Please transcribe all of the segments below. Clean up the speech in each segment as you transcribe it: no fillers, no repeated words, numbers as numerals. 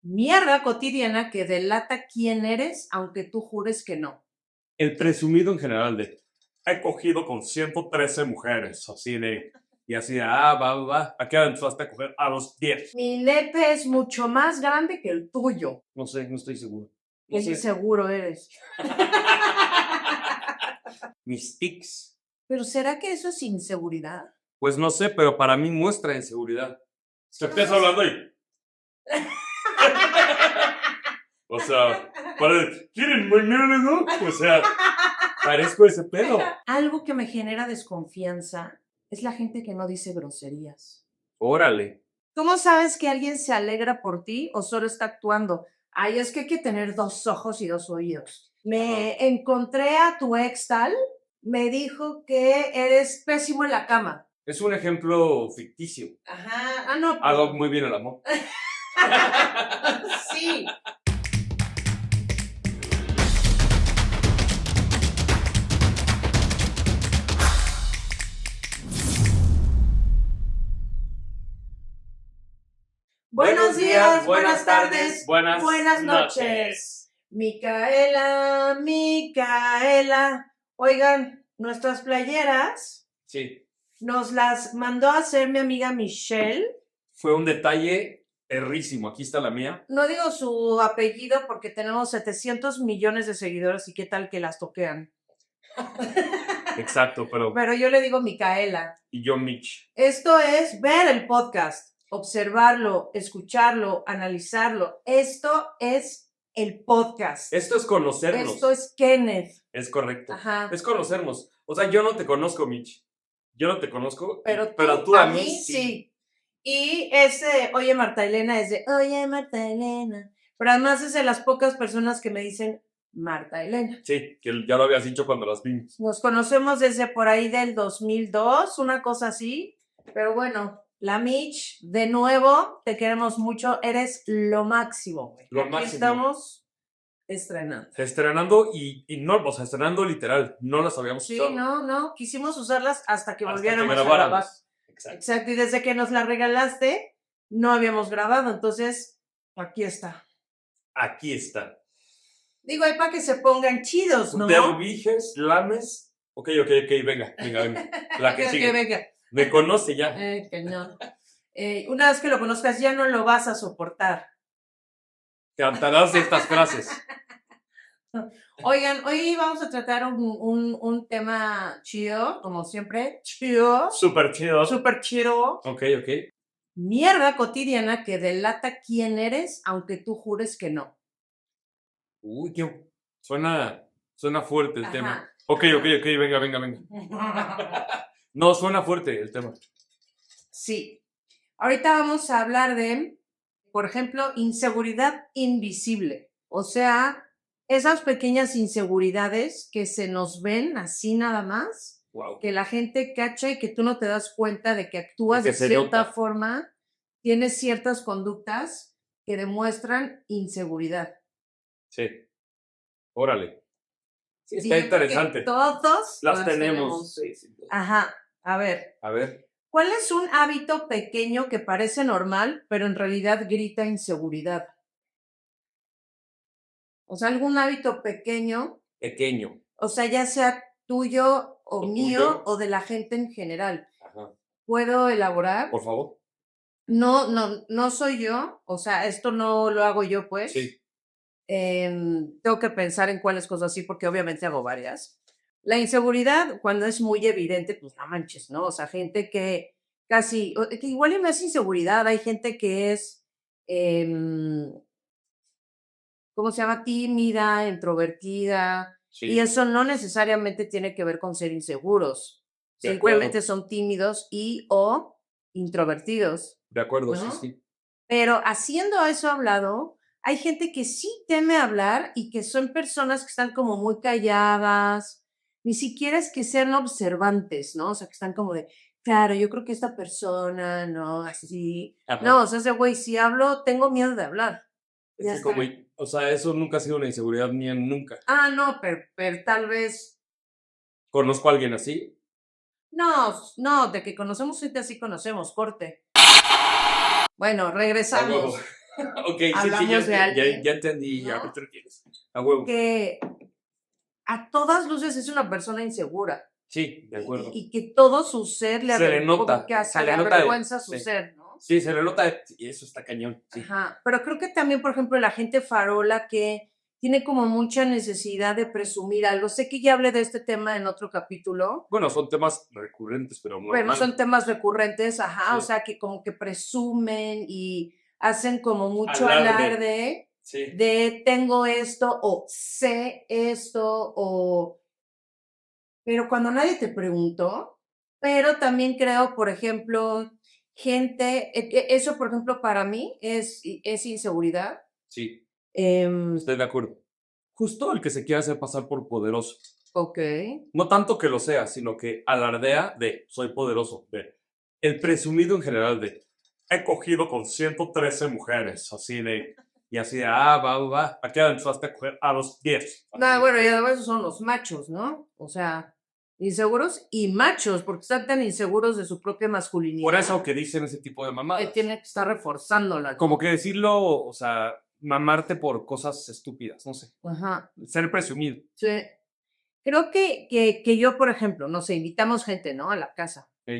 Mierda cotidiana que delata quién eres, aunque tú jures que no. El presumido en general de he cogido con 113 mujeres, así de, y así de, va, ¿a qué edad empezaste a coger? A los 10. Mi nepe es mucho más grande que el tuyo. No sé, no estoy seguro. Qué inseguro eres. Mis tics. Pero ¿será que eso es inseguridad? Pues no sé, pero para mí muestra inseguridad. ¿Se empieza hablando ahí? O sea, ¿quieren mañana? O sea, parezco ese pedo. Algo que me genera desconfianza es la gente que no dice groserías. Órale. ¿Cómo sabes que alguien se alegra por ti o solo está actuando? Ay, es que hay que tener 2 ojos y 2 oídos. Me encontré a tu ex tal, me dijo que eres pésimo en la cama. Es un ejemplo ficticio. Ajá. Ah, no. Hago muy bien el amor. Sí. Buenos días, buenas tardes, buenas noches. Micaela. Oigan, nuestras playeras Sí. nos las mandó a hacer mi amiga Michelle. Fue un detalle perrísimo. Aquí está la mía. No digo su apellido porque tenemos 700 millones de seguidores y qué tal que las toquean. Exacto, Pero yo le digo Micaela. Y yo Mitch. Esto es ver el podcast, observarlo, escucharlo, analizarlo. Esto es el podcast. Esto es conocernos. Esto es Kenneth. Es correcto. Ajá. Es conocernos. O sea, yo no te conozco, Mitch. Yo no te conozco. Pero tú a mí sí. Y ese, oye Marta Elena, es de, oye Marta Elena. Pero además es de las pocas personas que me dicen Marta Elena. Sí, que ya lo habías dicho cuando las vimos. Nos conocemos desde por ahí del 2002, una cosa así. Pero bueno, la Mitch, de nuevo, te queremos mucho. Eres lo máximo. Lo Aquí máximo. estamos estrenando. Estrenando y no, o sea, estrenando literal. No las habíamos Sí, usado. no. Quisimos usarlas hasta que volviéramos que a grabar. Exacto. Y desde que nos la regalaste, no habíamos grabado. Entonces, aquí está. Aquí está. Digo, hay para que se pongan chidos, ¿no? De ubiges, lames. Ok, venga. La que sigue. Venga. Me conoce ya. Que no. Una vez que lo conozcas, ya no lo vas a soportar. Cantarás estas frases. Oigan, hoy vamos a tratar un tema chido, como siempre. Chido. Súper chido. Súper chido. Ok. Mierda cotidiana que delata quién eres, aunque tú jures que no. Uy, qué... Suena fuerte el Ajá. tema. Ok, venga. No, suena fuerte el tema. Sí. Ahorita vamos a hablar de, por ejemplo, inseguridad invisible. O sea, esas pequeñas inseguridades que se nos ven así nada más, Wow. que la gente cacha y que tú no te das cuenta de que actúas de cierta forma, tienes ciertas conductas que demuestran inseguridad. Sí. Órale. Sí, está interesante. Todos las tenemos. Sí. Ajá. A ver. ¿Cuál es un hábito pequeño que parece normal, pero en realidad grita inseguridad? O sea, algún hábito pequeño. O sea, ya sea tuyo o mío o de la gente en general. Ajá. ¿Puedo elaborar? Por favor. No soy yo. O sea, esto no lo hago yo, pues. Sí. Tengo que pensar en cuáles cosas sí, porque obviamente hago varias. La inseguridad, cuando es muy evidente, pues no manches, ¿no? O sea, gente que casi, que igual no es inseguridad, hay gente que es, ¿cómo se llama? Tímida, introvertida, sí. Y eso no necesariamente tiene que ver con ser inseguros. Simplemente son tímidos y o introvertidos. De acuerdo, ¿no? sí. Pero haciendo eso hablado, hay gente que sí teme hablar y que son personas que están como muy calladas, ni siquiera es que sean observantes, ¿no? O sea, que están como de, claro, yo creo que esta persona, no, así. Ajá. No, o sea, ese güey, si hablo, tengo miedo de hablar. Es como, o sea, eso nunca ha sido una inseguridad mía, nunca. No, pero tal vez. ¿Conozco a alguien así? No, de que conocemos gente así conocemos, corte. Bueno, regresamos. Ok, sí, Hablamos de alguien, ya entendí, ya ¿no? me te refieres. A huevo. Que a todas luces es una persona insegura Sí, de y, acuerdo. y que todo su ser Se le como nota, que se hasta le le nota, avergüenza su sí. ser, ¿no? Sí, se le nota, y eso está cañón, sí. Ajá, pero creo que también, por ejemplo, la gente farola que tiene como mucha necesidad de presumir algo. Sé que ya hablé de este tema en otro capítulo. Bueno, son temas recurrentes, pero Bueno, son normal. temas recurrentes, ajá, o Sí. sea, que como que presumen y hacen como mucho Alarde. alarde Sí. de tengo esto o sé esto o... Pero cuando nadie te preguntó, pero también creo, por ejemplo, gente, eso, por ejemplo, para mí es inseguridad. Sí, Em, estoy de acuerdo. Justo el que se quiere hacer pasar por poderoso. ok. No tanto que lo sea, sino que alardea de soy poderoso. De el presumido en general de he cogido con 113 mujeres. Así de. Y así de, va. ¿A qué edad empezaste a coger? A los 10. No, Así. bueno, y además esos son los machos, ¿no? O sea, inseguros y machos, porque están tan inseguros de su propia Por masculinidad eso que dicen ese tipo de que mamadas. tiene que estar reforzándola. Como que decirlo, o sea, mamarte por cosas estúpidas, no sé. Ajá. Ser presumido. Sí. Creo que yo, por ejemplo, no sé, invitamos gente, ¿no? A la casa. ¿Ok?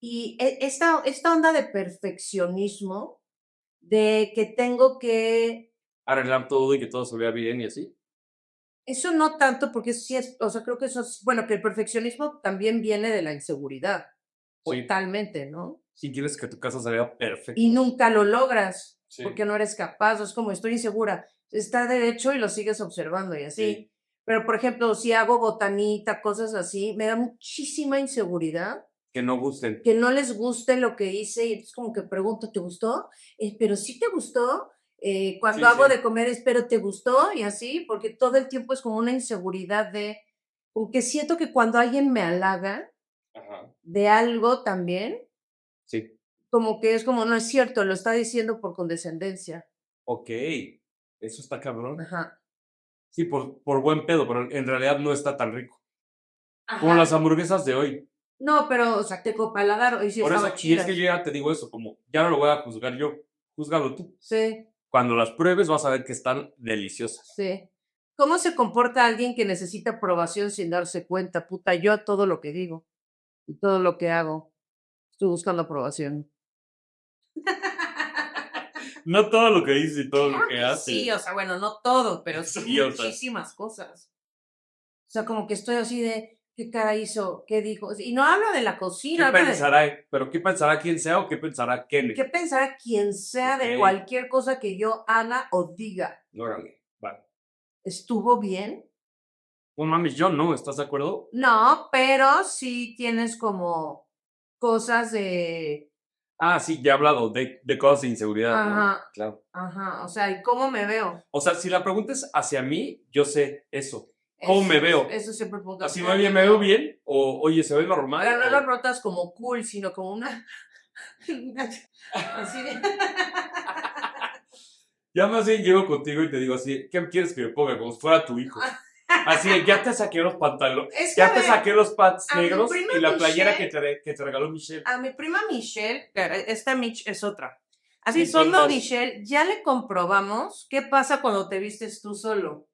Y esta onda de perfeccionismo, de que tengo que, Arreglar todo y que todo se vea bien y así. eso no tanto porque sí es, o sea, creo que eso es, bueno, que el perfeccionismo también viene de la inseguridad, Sí. totalmente, ¿no? Si quieres que tu casa se vea Y perfecta. nunca lo logras Sí. porque no eres capaz, o es como estoy insegura, está derecho y lo sigues observando y Sí. así. Pero, por ejemplo, si hago botanita, cosas así, me da muchísima inseguridad Que no gusten. que no les guste lo que hice y entonces como que pregunto, ¿te gustó? Pero sí te gustó. Cuando Sí, hago sí. de comer, espero, ¿te gustó? Y así, porque todo el tiempo es como una inseguridad de, como que siento que cuando alguien me halaga Ajá. de algo también, Sí. como que es como, no es cierto, lo está diciendo por condescendencia. Ok. Eso está cabrón. Ajá. Sí, por buen pedo, pero en realidad no está tan rico. Como las Ajá. hamburguesas de hoy. No, pero, o sea, tengo paladar, hoy sí Por estaban eso, y es que yo chidas. ya te digo eso, como ya no lo voy a juzgar yo, júzgalo tú. Sí, Cuando las pruebes vas a ver que están deliciosas. sí. ¿Cómo se comporta alguien que necesita aprobación sin darse cuenta? Puta, yo a todo lo que digo y todo lo que hago, estoy buscando aprobación. No todo lo que dices y todo lo Claro que que sí, haces. o sea, bueno, no todo, pero sí Sí, o sea. muchísimas cosas. O sea, como que estoy así de, ¿qué cara hizo? ¿Qué dijo? Y no hablo de la ¿Qué cocina, hablo de pensará? ¿Pero qué pensará quien sea o qué pensará qué Kenneth? pensará quien sea Ok. de cualquier cosa que yo haga o diga. Órale, vale. ¿Estuvo bien? Pues mames, yo no, ¿estás de acuerdo? No, pero sí tienes como cosas de, Ah, sí, ya he hablado de cosas de inseguridad, ¿no? ajá, Claro. ajá, o sea, ¿y cómo me veo? O sea, si la pregunta es hacia mí, yo sé eso. ¿Cómo me veo? Eso siempre pregunto. ¿Así me veo bien? ¿O oye, se ve normal? Pero no lo O... notas como cool, sino como una, así de... Ya más bien llego contigo y te digo así, ¿qué quieres que me ponga? Como si fuera tu hijo. Así de, ya te saqué los pantalones, Es que, a ya te ver, saqué los pants a mi negros prima y la playera Michelle, que te regaló Michelle. a mi prima Michelle, esta Mitch es otra. A Sí, mi son prima dos. Michelle ya le comprobamos qué pasa cuando te vistes tú solo.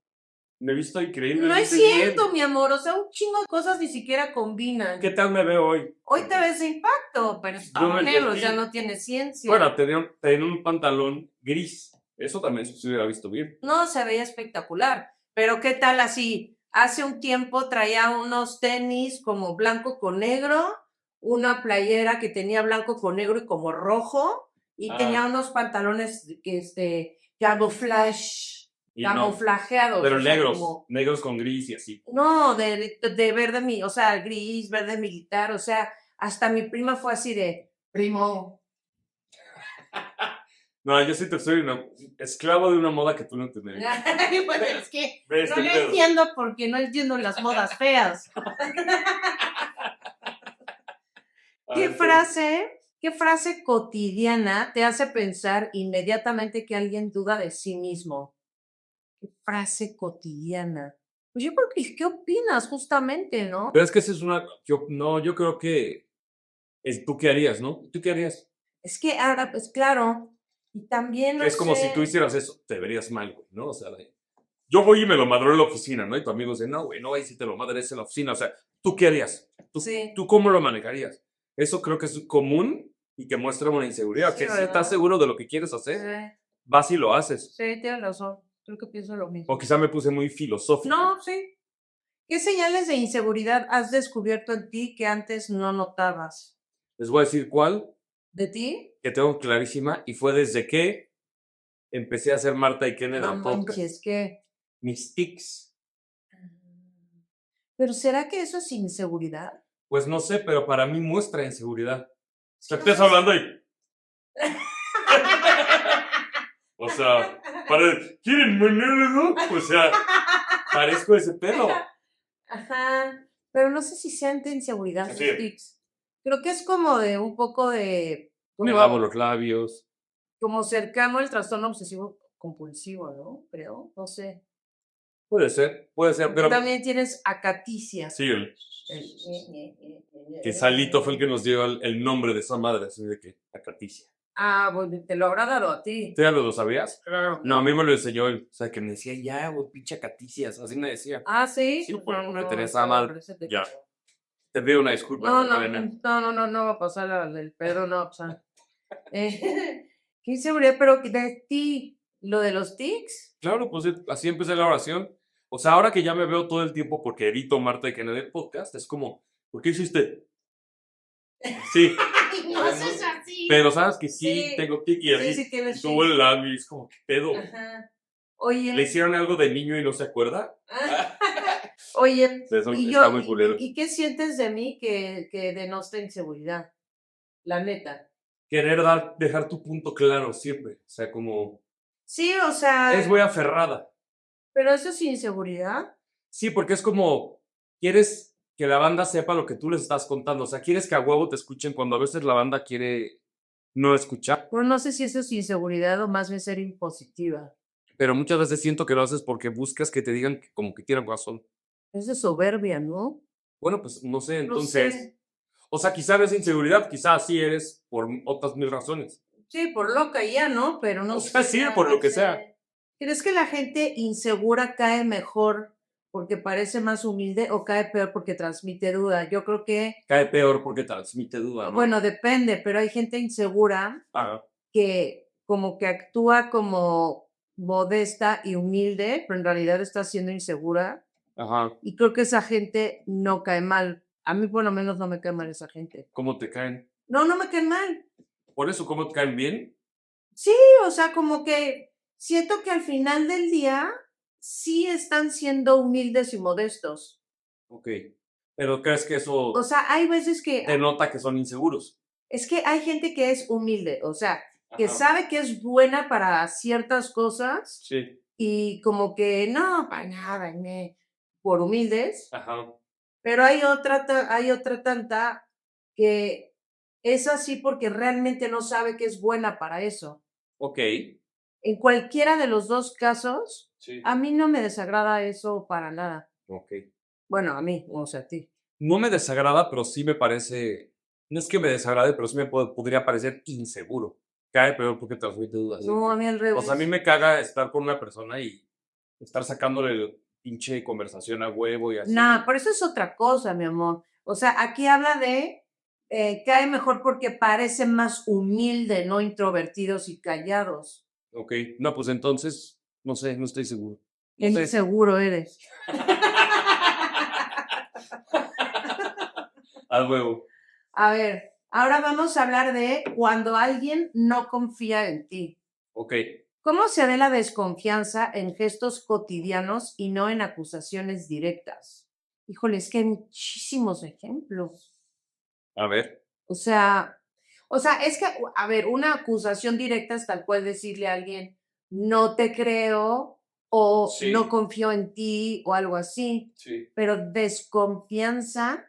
Me he visto increíble, No me es vistes cierto, bien. mi amor, o sea, un chingo de cosas ni siquiera ¿Qué combinan. tal me veo hoy? Hoy te ves de impacto, pero Yo estaba me negro, ya vestí. no tiene ciencia. Bueno, tenía un pantalón gris. Eso también se hubiera visto bien. No, se veía espectacular. Pero ¿qué tal así? Hace un tiempo traía unos tenis como blanco con negro, una playera que tenía blanco con negro y como rojo, y tenía Ah, unos pantalones que camuflaje, y no. camuflajeados, Pero o sea, negros, como, negros con gris y así. no, de verde, o sea, gris, verde militar, o sea, hasta mi prima fue así de, primo, No, yo sí te soy esclavo de una moda que tú no entenderías. Bueno, es que Ve no este lo pedo. entiendo porque no entiendo las modas feas. A ver, tú. Qué frase cotidiana te hace pensar inmediatamente que alguien duda de sí mismo? ¿Qué frase cotidiana? Pues yo creo que, ¿qué opinas justamente, no? Pero es que esa es una. No, yo creo que es tú qué harías, ¿no? ¿Tú qué harías? Es que ahora, pues claro, Y también, no Es como si tú sé, hicieras eso, te verías mal, güey, ¿no? O sea, yo voy y me lo madró en la oficina, ¿no? Y tu amigo dice, no, güey, no vayas y te lo madres en la oficina. O sea, ¿tú qué harías? sí, ¿Tú cómo lo manejarías? Eso creo que es común y que muestra una inseguridad. sí, Que si estás ¿verdad? seguro de lo que quieres Sí, hacer, vas y lo haces. sí, tienes razón. Creo que pienso lo O mismo. quizá me puse muy filosófico. No, sí. ¿Qué señales de inseguridad has descubierto en ti que antes no notabas? Les voy a decir cuál, ¿De ti? que tengo clarísima, y fue desde que empecé a hacer Marta y No Kenneth manches, podcast. ¿qué? Mis tics. ¿Pero será que eso es inseguridad? Pues no sé, pero para mí muestra inseguridad. Es Te que no estás sé si... hablando y. O sea, ¿quieren monólogo? O sea, parezco ese pedo. Ajá, pero no sé si sean de inseguridad Así. sus tics. Creo que es como de un poco de, Me lavo como, los labios. como cercano al trastorno obsesivo compulsivo, ¿no? Creo, no sé. Puede ser, Tú pero también tienes acaticia. sí, que Salito fue el El- que nos dio el nombre de esa madre, así de que, Acaticia. Ah, bueno, te lo habrá dado a ti. ¿Tú ya lo sabías? Claro. No, a mí me lo enseñó él. O sea, que me decía, ya, güey, pinche Acaticias, así me decía. Ah, sí. Sí, Pues por no, no no, tenés eso nada me mal. parece de Ya. que- Te pido una disculpa, No, Magdalena. no va a pasar la del Pedro, no, o sea. Qué inseguridad, pero de ti, lo de los tics. Claro, pues así empecé la oración. O sea, ahora que ya me veo todo el tiempo porque edito Marta y Kennedy el podcast, es como, ¿por qué hiciste? Sí, Ay, no haces así. pero sabes que sí Sí, tengo tic y así. sí tienes Y tuvo tics. el labio y es como, ¿qué pedo? Ajá. ¿Le Oye, hicieron algo de niño y no se acuerda? oye, Eso y está yo, muy culero. ¿y qué sientes de mí que denosta inseguridad? La neta. Querer dejar tu punto claro siempre. O sea, como, Sí, o sea, es muy aferrada. pero eso es inseguridad. Sí, porque es como, quieres que la banda sepa lo que tú les estás contando. O sea, quieres que a huevo te escuchen cuando a veces la banda quiere no escuchar. Bueno, no sé si eso es inseguridad o más bien ser impositiva. Pero muchas veces siento que lo haces porque buscas que te digan que como que tienen razón. Es de soberbia, ¿no? Bueno, pues no sé, No entonces, sé. o sea, quizá no es inseguridad, quizá así eres por otras mil razones. Sí, por loca ya, ¿no? Pero no O sé sea, si sí, sea por lo que sea. ¿Crees que la gente insegura cae mejor porque parece más humilde o cae peor porque transmite duda? Yo creo que, Cae peor porque transmite duda, ¿no? bueno, depende, pero hay gente insegura Ajá. que como que actúa como modesta y humilde, pero en realidad está siendo insegura. Ajá. Y creo que esa gente no cae mal. A mí por lo menos no me cae mal esa gente. ¿Cómo te caen? No, no me caen mal. Por eso, ¿cómo te caen bien? Sí, o sea, como que siento que al final del día sí están siendo humildes y modestos. Ok. Pero crees que O eso sea, hay veces que denota que son inseguros. es que hay gente que es humilde, o sea, que Ajá. sabe que es buena para ciertas cosas Sí. y como que no, para nada, por humildes, Ajá. pero hay otra tanta que es así porque realmente no sabe que es buena para eso. Ok. En cualquiera de los dos casos, Sí. a mí no me desagrada eso para nada. Ok. Bueno, a mí, o sea, a ti. No me desagrada, pero sí me parece. No es que me desagrade, pero sí me podría parecer inseguro. Cae peor porque transmite dudas. No, a Siempre. mí al O sea, a mí revés. me caga estar con una persona y estar sacándole el pinche conversación a huevo y así. No, pero eso es otra cosa, mi amor. O sea, aquí habla de cae mejor porque parecen más humilde, no introvertidos y callados. Ok. No, pues entonces, no sé, no estoy seguro. Qué No sé. inseguro eres. A huevo. A ver, ahora vamos a hablar de cuando alguien no confía en ti. Ok. ¿Cómo se ve la desconfianza en gestos cotidianos y no en acusaciones directas? Híjole, es que hay muchísimos ejemplos. A ver. O sea, es que, a ver, una acusación directa es tal cual decirle a alguien, no te creo o Sí. no confío en ti o algo así. Sí. Pero desconfianza,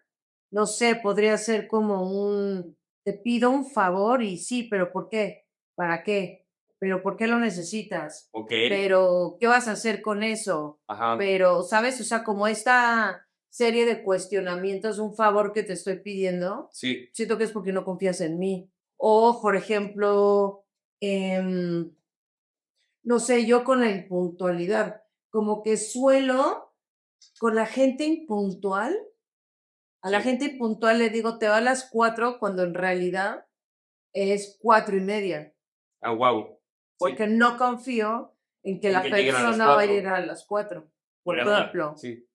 no sé, podría ser como te pido un favor y sí, pero ¿por qué? ¿Para qué? ¿Pero por qué lo necesitas? Ok. Pero, ¿qué vas a hacer con eso? Ajá. Pero, ¿sabes? O sea, como esta serie de cuestionamientos, un favor que te estoy pidiendo, Sí. siento que es porque no confías en mí. O, por ejemplo, em, no sé, yo con la impuntualidad, como que suelo, con la gente impuntual, a la Sí. gente impuntual le digo, te va a las 4 cuando en realidad es 4:30, Ah, wow. Sí. porque no confío en que En la que lleguen a las persona va a 4. llegar a las 4, por ¿Verdad? ejemplo. Sí.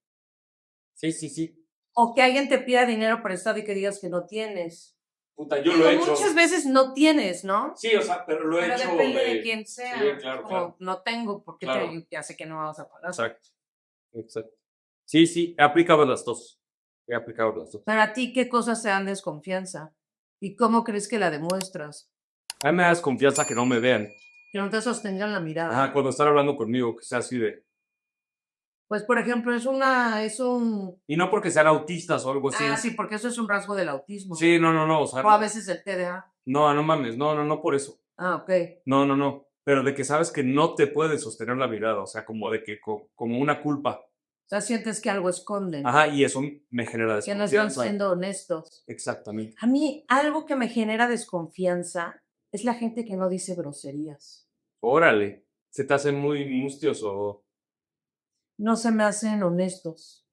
Sí, sí, sí. O que alguien te pida dinero prestado y que digas que no tienes. Puta, yo lo Digo, he muchas hecho. veces no tienes, ¿no? Sí, o sea, pero lo he Pero hecho depende de de. quién Sí, sea. claro, Como claro. no tengo, ¿por qué Claro. ya sé que no vas a pagar? Exacto. Exacto. Sí, sí, he aplicado las dos. He aplicado las dos. Para ti, ¿qué cosas te dan desconfianza? ¿Y cómo crees que la demuestras? A mí me da desconfianza que no me vean. Que no te sostengan la mirada. Ajá, cuando están hablando conmigo, que sea así de. Pues, por ejemplo, es un... Y no porque sean autistas o algo Ah, así. sí, porque eso es un rasgo del autismo. Sí, no, no, no. O sea, O a veces el TDA. no, no mames. No, no, no por eso. Ah, ok. No, no, no. Pero de que sabes que no te puedes sostener la mirada. O sea, como de que, como una culpa. O sea, sientes que algo esconden, Ajá, y eso me genera que no están desconfianza. siendo honestos. Exactamente. A mí, algo que me genera desconfianza es la gente que no dice groserías. Órale. Se te hace muy mustioso. No se me hacen honestos.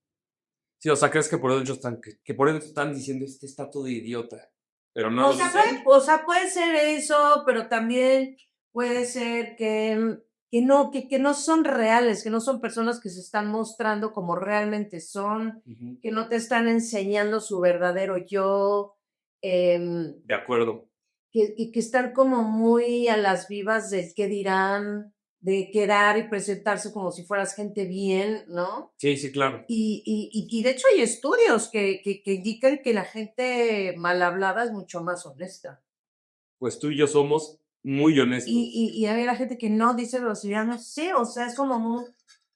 Sí, o sea, crees que por dentro están, que por dentro están diciendo, este está todo idiota. Pero no O lo sea, dicen. puede ser eso, pero también puede ser que no son reales, que no son personas que se están mostrando como realmente son, Ujú. que no te están enseñando su verdadero yo, em, De acuerdo. que están como muy a las vivas del qué dirán, de quedar y presentarse como si fueras gente bien, ¿no? Sí, sí, claro. Y de hecho hay estudios que indican que la gente mal hablada es mucho más honesta. Pues tú y yo somos muy honestos. Y hay la gente que no dice grosería, no sé, o sea, es como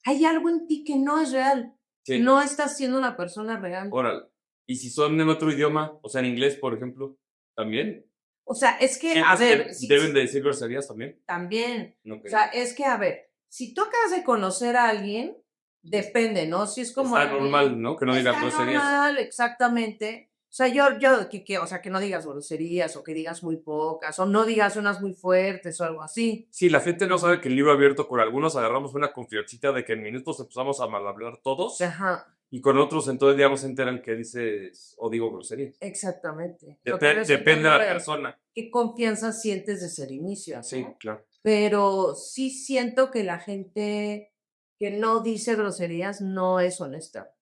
hay algo en ti que no es real. Sí, No estás siendo una persona real. órale. Y si son en otro idioma, o sea, en inglés, por ejemplo, también. O sea, es que, a ¿Sientes ver, que sí, deben de decir groserías también? también. Ok. O sea, es que, a ver, si tú acabas de conocer a alguien, depende, ¿no? Si es como Está normal, alguien, ¿no? Que no digan está groserías. normal, exactamente. O sea, o sea, que no digas groserías o que digas muy pocas o no digas unas muy fuertes o algo así. Sí, la gente no sabe que el libro abierto con algunos agarramos una confiancita de que en minutos empezamos a mal hablar todos Ajá, y con otros en todo el día no se enteran que dices o digo groserías. exactamente. Lo que no es Depende de la entender persona. qué confianza sientes desde el inicio, Sí, ¿no? claro. Pero sí siento que la gente que no dice groserías no es honesta.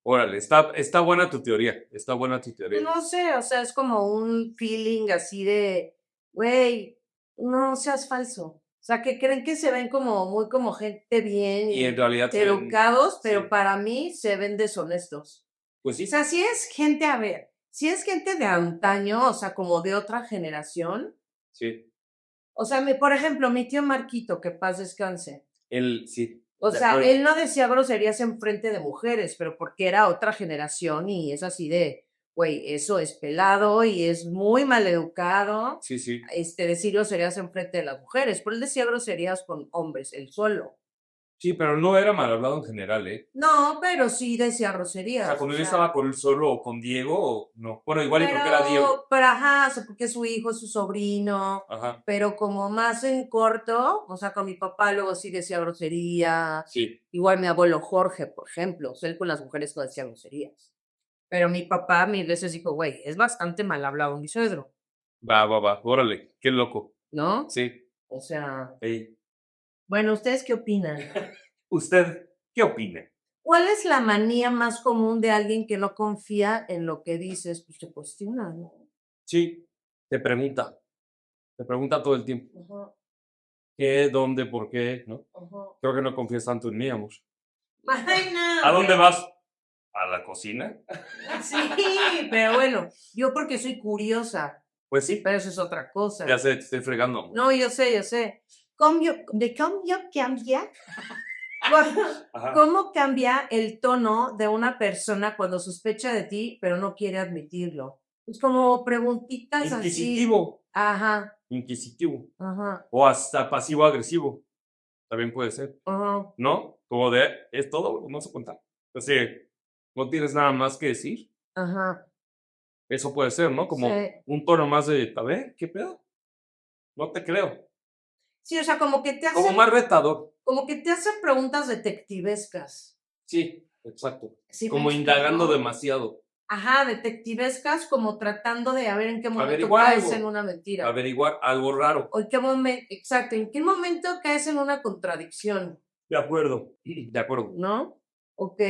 Órale, está buena tu teoría. Está buena tu Pues teoría. no sé, o sea, es como un feeling así de, güey, no seas falso. O sea, que creen que se ven como muy como gente bien Y en y realidad se ven. educados, pero Sí. para mí se ven deshonestos. Pues O sí. sea, si es gente, a ver, si es gente de antaño, o sea, como de otra generación, Sí. o sea, por ejemplo, mi tío Marquito, que paz descanse. Sí. O De sea, él acuerdo. no decía groserías en frente de mujeres, pero porque era otra generación y es así de, güey, eso es pelado y es muy maleducado, Sí, sí. decir groserías en frente de las mujeres, pero él decía groserías con hombres, él solo. Sí, pero no era mal hablado en general, ¿eh? No, pero sí decía O sea, groserías, o cuando yo sea, estaba con él solo o con Diego, no. Bueno, igual y porque era Diego. pero ajá, o sea, porque es su hijo, es su sobrino, Ajá. pero como más en corto, o sea, con mi papá luego sí decía groserías, Sí. igual mi abuelo Jorge, por ejemplo, o sea, él con las mujeres no decía groserías. Pero mi papá mil veces dijo, güey, es bastante mal hablado mi suegro, Va, va, va. Órale. Qué loco. ¿no? Sí. O sea, Ey. bueno, ¿ustedes qué opinan? ¿Usted qué opina? ¿Cuál es la manía más común de alguien que no confía en lo que dices? Pues te cuestiona, ¿no? Sí. Te pregunta. Te pregunta todo el tiempo. Ajá, ¿Qué? ¿Dónde? ¿Por qué? ¿No? ajá. Creo que no confías tanto en mí, amor. Ay, ¿A no, dónde pero vas? ¿A la cocina? sí, pero bueno, yo porque soy curiosa, Pues sí. pero eso es otra Ya cosa. sé, te estoy fregando, amor. No, yo sé, yo sé. ¿Cómo cambia? Ajá. ¿Cómo cambia el tono de una persona cuando sospecha de ti, pero no quiere admitirlo? Es como preguntitas así. Inquisitivo. Ajá, Inquisitivo. ajá, O hasta pasivo-agresivo. También puede ser. ajá, ¿No? Como de, ¿es todo? No se cuenta. Así, no tienes nada más que decir. ajá. Eso puede ser, ¿no? Sí, Como un tono más de, a ver, ¿qué pedo? No te creo. Sí, o sea, como que te Como hacen, más retador. como que te hacen preguntas detectivescas. Sí, exacto. ¿Sí me Como indagando explico? demasiado. Ajá, detectivescas, como tratando de a ver en qué momento Averiguar caes en algo. una mentira. Averiguar algo raro. O en qué momento, exacto, en qué momento caes en una contradicción, De acuerdo. De acuerdo. ¿no? Ok.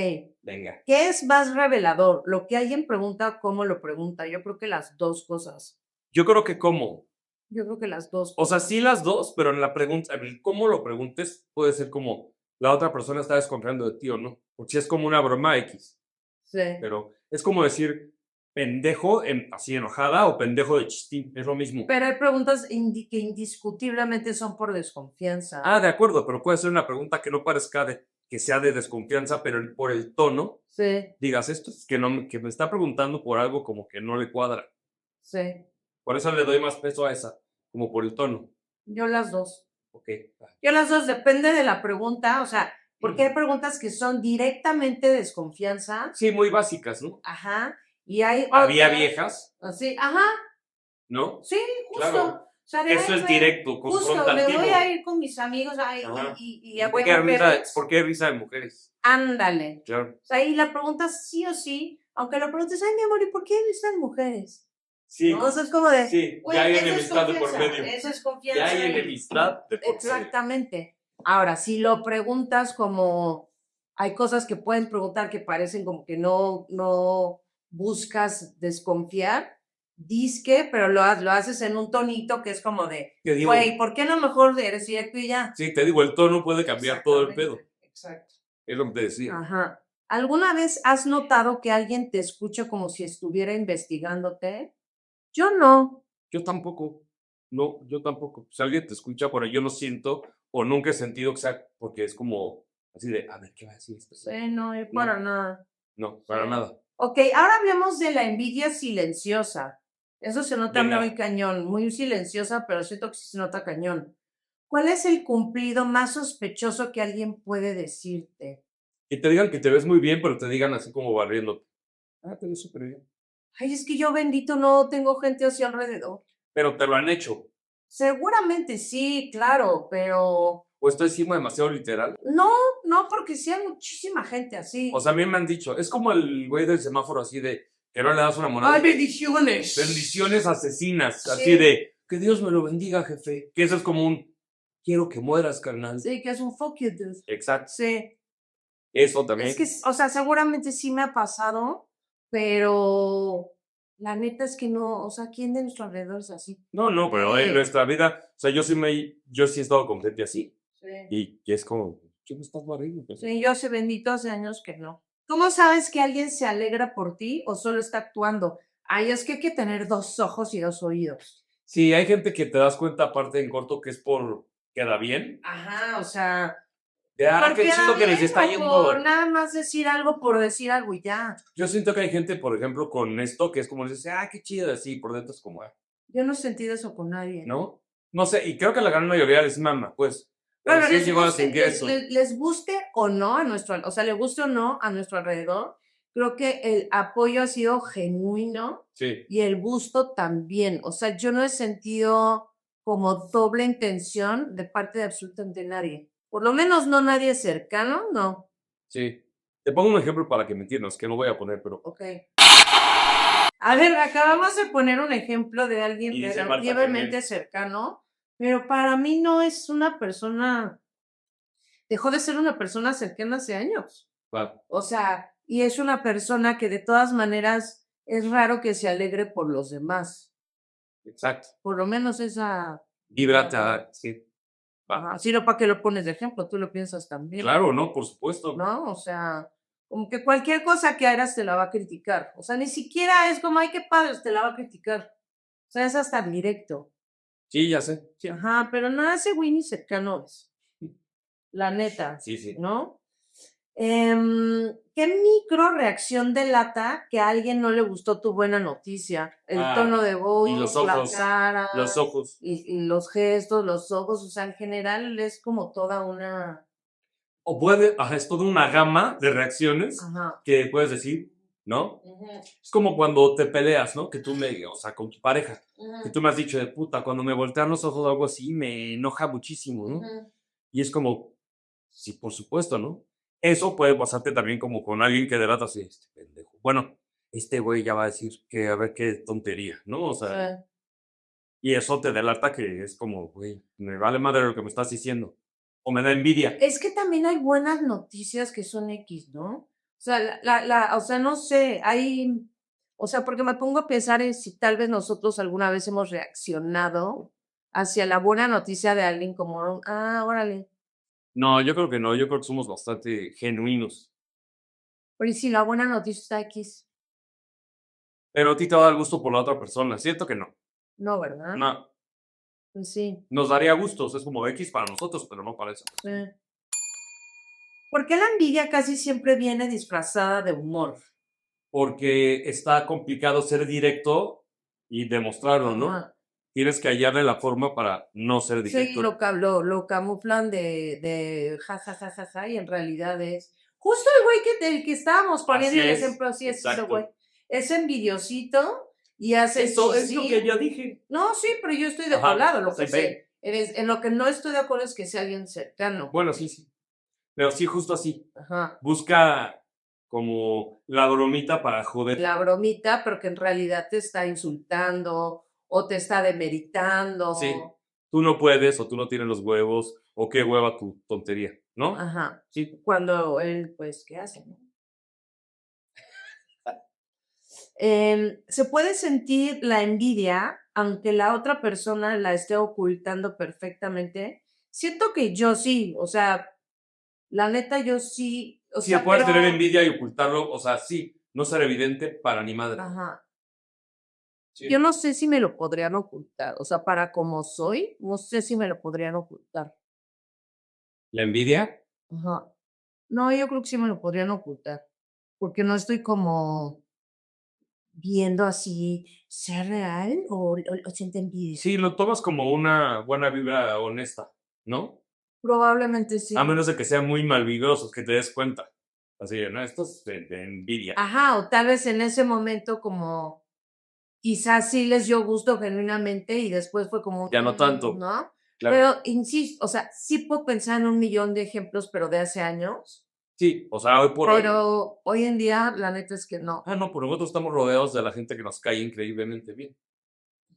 Venga. ¿Qué es más revelador? ¿Lo que alguien pregunta o cómo lo pregunta? Yo creo que las dos cosas. Yo creo que cómo. Yo creo que las dos O sea, cosas. sí las dos, pero en la pregunta, en el cómo lo preguntes, puede ser como la otra persona está desconfiando de ti o no. Porque si es como una broma X. Sí. Pero es como decir pendejo así enojada o pendejo de chistín. Es lo mismo. Pero hay preguntas que indiscutiblemente son por desconfianza. Ah, de acuerdo, pero puede ser una pregunta que no parezca que sea de desconfianza, pero por el tono Sí, digas esto es que, no, que me está preguntando por algo como que no le cuadra. sí. Por eso le doy más peso a esa, como por el tono. Yo las dos. Ok. Yo las dos, depende de la pregunta, o sea, porque hay preguntas que son directamente desconfianza, Sí, muy básicas, ¿no? ajá, y hay Había otras, viejas, así, ajá, ¿no? sí, justo. Claro. O sea, de, Eso ay, es güey, directo, justo, me voy a confrontativo. ir con mis amigos ay, Ajá. y voy a mujeres. ¿Por qué risa de mujeres? Ándale. Claro. O sea, y la pregunta sí o sí, aunque lo preguntes, ay, mi amor, ¿y por qué están mujeres? Sí, ¿No? O sea, es como de, sí, güey, ya hay eso es enemistad de por confianza, medio. eso es Ya confianza. hay enemistad de por medio. Exactamente. Ahora, si lo preguntas como, hay cosas que pueden preguntar que parecen como que no buscas desconfiar, disque, pero lo haces en un tonito que es como de, Te digo, güey, ¿por qué no mejor eres directo y ya? sí, te digo, el tono puede cambiar todo el pedo. Exactamente, exacto. Es lo que te decía. Ajá. ¿Alguna vez has notado que alguien te escucha como si estuviera investigándote? Yo no. Yo tampoco. No, yo tampoco. Si alguien te escucha por ahí, yo no siento o nunca he sentido que sea porque es como así de, a ver, ¿qué va a decir esto? Sí, no, yo para nada. No, para nada. Ok, ahora hablemos de la envidia silenciosa. Eso se nota Venga. muy cañón, muy silenciosa, pero siento que sí se nota cañón. ¿Cuál es el cumplido más sospechoso que alguien puede decirte? Que te digan que te ves muy bien, pero te digan así como barriéndote. Ah, te ves súper bien. Ay, es que yo bendito no tengo gente así alrededor. Pero te lo han hecho. Seguramente sí, claro, pero O estoy siendo demasiado literal. no, no, porque sí hay muchísima gente así. O sea, a mí me han dicho, es como el güey del semáforo así de que no le das una moneda. ¡Ay, bendiciones! Bendiciones asesinas. Sí. Así de, que Dios me lo bendiga, jefe. Que eso es como un, quiero que mueras, carnal. Sí, que es un fuck you, dude. Exacto. Sí. Eso también. Es que, o sea, seguramente sí me ha pasado, pero la neta es que no, o sea, ¿quién de nuestro alrededor es así? No, no, pero en nuestra vida, o sea, yo sí he estado con gente así. Sí. Y es como, ¿qué me estás barriendo? Pues, Sí, yo hace benditos años que no. ¿Cómo sabes que alguien se alegra por ti o solo está actuando? Ay, es que hay que tener dos ojos y dos oídos. sí, hay gente que te das cuenta aparte en corto que es por queda bien. Ajá, o sea, De, ah, ¿por qué qué da chido que les bien está o por yendo. nada más decir algo por decir algo y ya? Yo siento que hay gente, por ejemplo, con esto que es como dices, ah, qué chido, así, por dentro es como, ah, Yo no he sentido eso con nadie. ¿no? No sé, y creo que la gran mayoría les mama, pues. Pero Bueno, sí llegó a sentir eso. les guste o no a nuestro, o sea, le guste o no a nuestro alrededor, creo que el apoyo ha sido genuino Sí. y el gusto también. O sea, yo no he sentido como doble intención de parte de absolutamente nadie. Por lo menos no nadie cercano, no. Sí. Te pongo un ejemplo para que me entiendas, que no voy a poner, pero. Ok. A ver, acabamos de poner un ejemplo de alguien Y dice Marta relativamente Ferrer. cercano, pero para mí no es una persona, dejó de ser una persona cercana hace años. Va, O sea, y es una persona que de todas maneras es raro que se alegre por los demás. exacto. Por lo menos esa. Víbrate, sí. Va. Ajá, sino para que lo pones de ejemplo, tú lo piensas también. Claro, ¿no? Por supuesto. ¿No? O sea, como que cualquier cosa que hagas te la va a criticar. O sea, ni siquiera es como, ay, qué padre, te la va a criticar. O sea, es hasta directo. Sí, ya sé. Sí, ajá, pero nada, ese güey ni cercano es. La neta. Sí, sí. ¿No? ¿Qué micro reacción delata que a alguien no le gustó tu buena noticia? El tono de voz, y los la ojos. cara, Los ojos. y los gestos, los ojos, o sea, en general es como toda una. O es toda una gama de reacciones Ajá. que puedes decir, ¿no? Ujú, Es como cuando te peleas, ¿no? Que tú o sea, con tu pareja, que ujú, tú me has dicho de puta, cuando me voltean los ojos o algo así, me enoja muchísimo, ¿no? ujú. Y es como, sí, por supuesto, ¿no? Eso puede pasarte también como con alguien que delata así, este pendejo. Bueno, este güey ya va a decir que a ver qué tontería, ¿no? O sea, Eh, y eso te delata que es como, güey, me vale madre lo que me estás diciendo. O me da envidia. Es que también hay buenas noticias que son X, ¿no? O sea, o sea, no sé, o sea, porque me pongo a pensar en si tal vez nosotros alguna vez hemos reaccionado hacia la buena noticia de alguien como, órale, No, yo creo que no, yo creo que somos bastante genuinos. pero ¿y si la buena noticia está X? Pero a ti te va a dar gusto por la otra persona. Siento que no. No, ¿verdad? No, Pues sí, nos daría gustos, es como X para nosotros, pero no para esa sí. persona. ¿Por qué la envidia casi siempre viene disfrazada de humor? Porque está complicado ser directo y demostrarlo, ¿no? Ajá. Tienes que hallarle la forma para no ser Sí, directo. lo camuflan de ja, ja, ja, ja, ja, y en realidad es justo el güey del que estábamos poniendo Así el es, ejemplo, así es ese güey. exacto. Es envidiosito y hace el Eso es lo que chistín. ya dije. No, sí, pero yo estoy de tu Ajá, lado, lo que se ve. en lo que no estoy de acuerdo es que sea alguien cercano. Bueno, sí, sí. Pero sí, justo así. Ajá. Busca como la bromita para joder. La bromita, pero que en realidad te está insultando o te está Sí, demeritando. tú no puedes o tú no tienes los huevos o qué hueva tu tontería, ¿no? Ajá. Sí, Cuando él, pues, ¿qué hace, no? Se puede sentir la envidia, aunque la otra persona la esté ocultando perfectamente. Siento que yo sí, o sea, la neta yo sí, o sí, sea, puedes tener pero, envidia y ocultarlo, o sea, sí, no ser evidente para ni madre. ajá, yo Sí. no sé si me lo podrían ocultar, o sea, para como soy, no sé si me lo podrían ocultar. ¿La envidia? Ajá. No, yo creo que sí me lo podrían ocultar, porque no estoy como viendo así, ¿sea real o siente envidia? Sí, lo tomas como una buena vibra honesta, ¿no? Probablemente A sí. menos de que sean muy malvibrosos, que te des cuenta. Así de, no, esto es de envidia. Ajá, o tal vez en ese momento como quizás sí les dio gusto genuinamente y después fue como, Ya no tanto, ¿no? claro. Pero insisto, o sea, sí puedo pensar en un millón de ejemplos, pero de hace años, Sí, o sea, hoy por hoy. pero hoy en día la neta es que no. Ah, no, por nosotros estamos rodeados de la gente que nos cae increíblemente bien.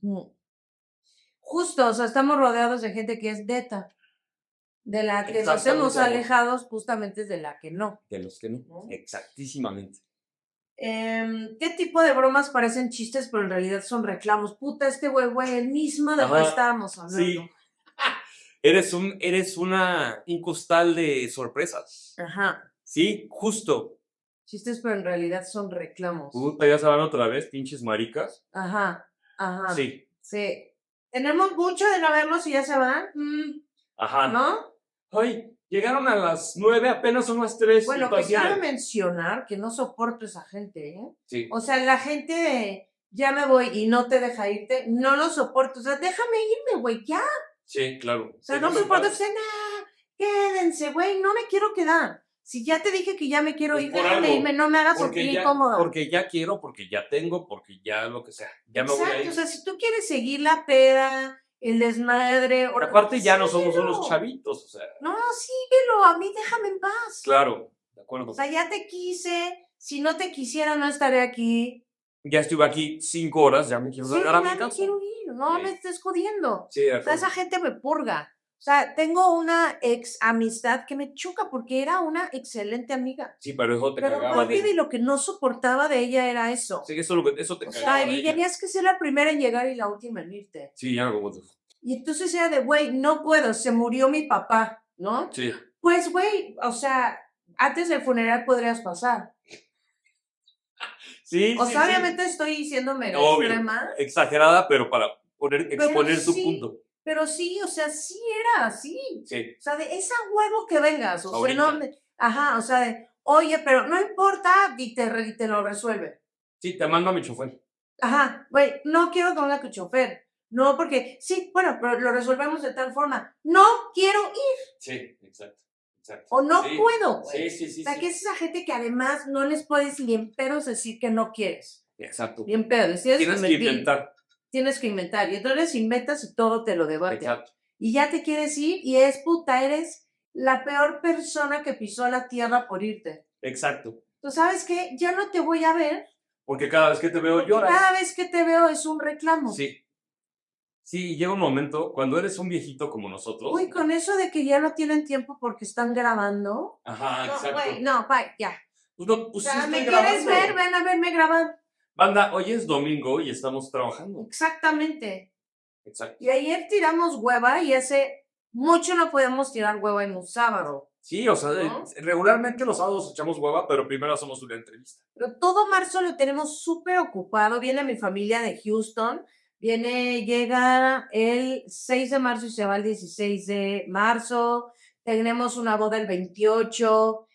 Mm. Justo, o sea, estamos rodeados de gente que es beta, de la que nos hemos Exactamente, amor. alejado justamente de la que no, De los que no. ¿no? Exactísimamente. ¿Qué tipo de bromas parecen chistes, pero en realidad son reclamos? Puta, este güey, el mismo del que Ajá, estábamos hablando. sí. Eres un costal de sorpresas. Ajá. Sí, justo. Chistes, pero en realidad son reclamos. Puta, ya se van otra vez, pinches maricas. Ajá, ajá. Sí, Sí. Tenemos mucho de no verlos y ya se van. ajá. ¿No? Ay, llegaron a las 9, apenas son las 3 y Bueno, tú que así cabe de... mencionar que no soporto esa gente, ¿eh? Sí, O sea, la gente de ya me voy y no te deja irte, no lo soporto. O sea, déjame irme, güey, ya. sí, claro. O sea, no Déjame en soporto que paz. sea, nah, quédense, güey, no me quiero quedar. Si ya te dije que ya me quiero Pues ir, por déjame irme, algo. no me hagas sentir incómoda. Porque ya quiero, porque ya tengo, porque ya lo que sea. Ya me voy a Exacto, o ir. sea, si tú quieres seguir la peda, el desmadre, Aparte ya no somos unos síguelo. chavitos, o sea. No, síguelo, a mí déjame en paz. Claro, de O acuerdo. sea, ya te quise, si no te quisiera no estaré aquí. Ya estuve aquí 5 horas, ya me quiero Sí, largar a mi ya me casa. quiero ir, no me estés jodiendo. Sí, de O sea, esa acuerdo. gente me purga. O sea, tengo una ex amistad que me choca porque era una excelente amiga. Sí, pero eso te Pero cagaba parte de de... lo que no soportaba de ella era eso. Sí, eso te O cagaba sea, de y ella. tenías que ser la primera en llegar y la última en irte. Sí, ya como tú. Y entonces era de, güey, no puedo, se murió mi papá, ¿no? Sí. Pues, güey, o sea, antes del funeral podrías pasar. Sí, O sí, sea, sí. obviamente estoy diciendo mega Obvio. extrema, Exagerada, pero para exponer su sí, punto. pero sí, o sea, sí era así. Sí, O sea, de esa huevo que vengas, o sea, no, ahorita. ajá, o sea, de, oye, pero no importa, y te lo resuelve. Sí, te mando a mi chofer. Ajá, güey, no quiero que venga tu chofer. No, porque, sí, bueno, pero lo resolvemos de tal forma. No quiero ir. Sí, exacto. Exacto. O no Sí. puedo, güey. Sí. O sea, que es esa gente que además no les puedes ni en pedos decir que no quieres. Exacto. Ni en pedos. Tienes que inventar. Tienes que inventar. Y entonces inventas y todo te lo debate. Exacto. Y ya te quieres ir y es puta, eres la peor persona que pisó la tierra por irte. Exacto. ¿Tú sabes qué? Ya no te voy a ver. Porque cada vez que te veo Porque lloras. cada vez que te veo es un reclamo. Sí. Sí, llega un momento, cuando eres un viejito como nosotros. Uy, con eso de que ya no tienen tiempo porque están grabando. Ajá, No, exacto. güey, no, bye, ya. Pues no, O pues sea, sí ¿me estoy quieres grabando. ver? Ven a verme grabar. Banda, hoy es domingo y estamos trabajando. Exactamente. Exacto. Y ayer tiramos hueva y hace mucho no podemos tirar hueva en un sábado. Sí, o sea, ¿No? regularmente los sábados echamos hueva, pero primero hacemos una entrevista. Pero todo marzo lo tenemos súper ocupado. Viene mi familia de Houston. Llega el 6 de marzo y se va el 16 de marzo. Tenemos una boda el 28.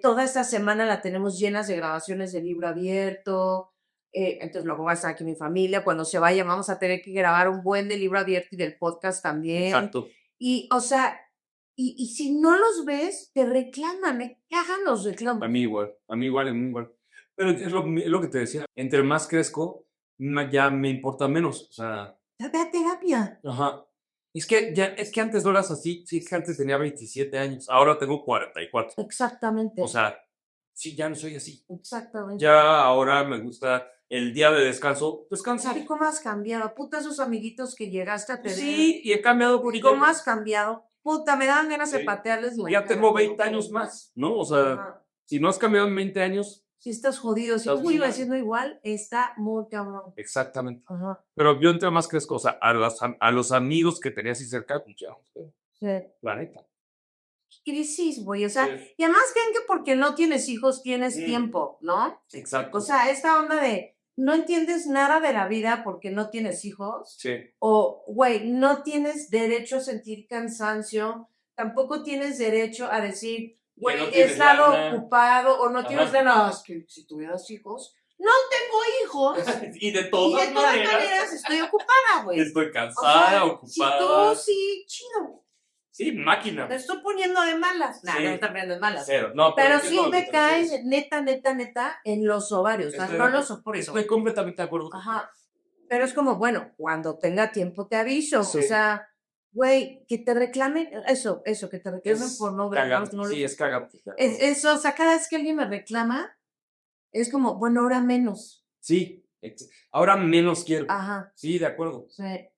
Toda esta semana la tenemos llenas de grabaciones de libro abierto. Entonces luego va a estar aquí mi familia. Cuando se vaya vamos a tener que grabar un buen de libro abierto y del podcast también. Exacto. Y, o sea, y si no los ves, te reclaman, me cagan los reclamos. A mí igual. Pero es lo que te decía. Entre más crezco, ya me importa menos. O sea, Ve a terapia. ajá. Es que antes no eras así. Sí, es que antes tenía 27 años. Ahora tengo 44. Exactamente. O sea, sí, ya no soy así. Exactamente. Ya ahora me gusta el día de descanso, descansar. ¿Y cómo has cambiado? Puta, esos amiguitos que llegaste a tener. Sí, y he cambiado por ¿Cómo has cambiado? Puta, me dan ganas de Sí. patearles la Ya cara, tengo te lo 20 años juro. más, ¿no? O sea, Ajá. si no has cambiado en 20 años, Si estás jodido, si Estás tú ibas mal. siendo igual, está muy cabrón. exactamente. Ajá. Pero yo entre más crezco, o sea, a los amigos que tenía así cerca, pues ya, Sí. la neta. Crisis, güey. O sea, Sí. y además creen que porque no tienes hijos tienes Mm. tiempo, ¿no? Exacto. O sea, esta onda de no entiendes nada de la vida porque no tienes hijos. Sí. O, güey, no tienes derecho a sentir cansancio, tampoco tienes derecho a decir, güey, no he tienes estado lana. ocupado o no tienes Ajá. lana. Es que si tuvieras hijos, no tengo hijos. y de Y todas de todas maneras, maneras estoy ocupada, güey. estoy O sea, cansada, si ocupada. tú sí, chido. Sí, máquina. Me estoy poniendo de malas. No, Sí. no me estoy poniendo de malas. Cero. No, Pero entiendo sí lo que me te caes refieres. neta en los ovarios. O sea, Estoy- no lo soporto. Estoy completamente de acuerdo. Ajá. Pero es como, bueno, cuando tenga tiempo te aviso. Sí. O sea, güey, que te reclamen, eso, que te reclamen Es por no ver. cagante. No Sí, les- es cagante. eso, o sea, cada vez que alguien me reclama, es como, bueno, ahora menos. Sí. Ahora menos quiero. Ajá. Sí, de acuerdo. Sí.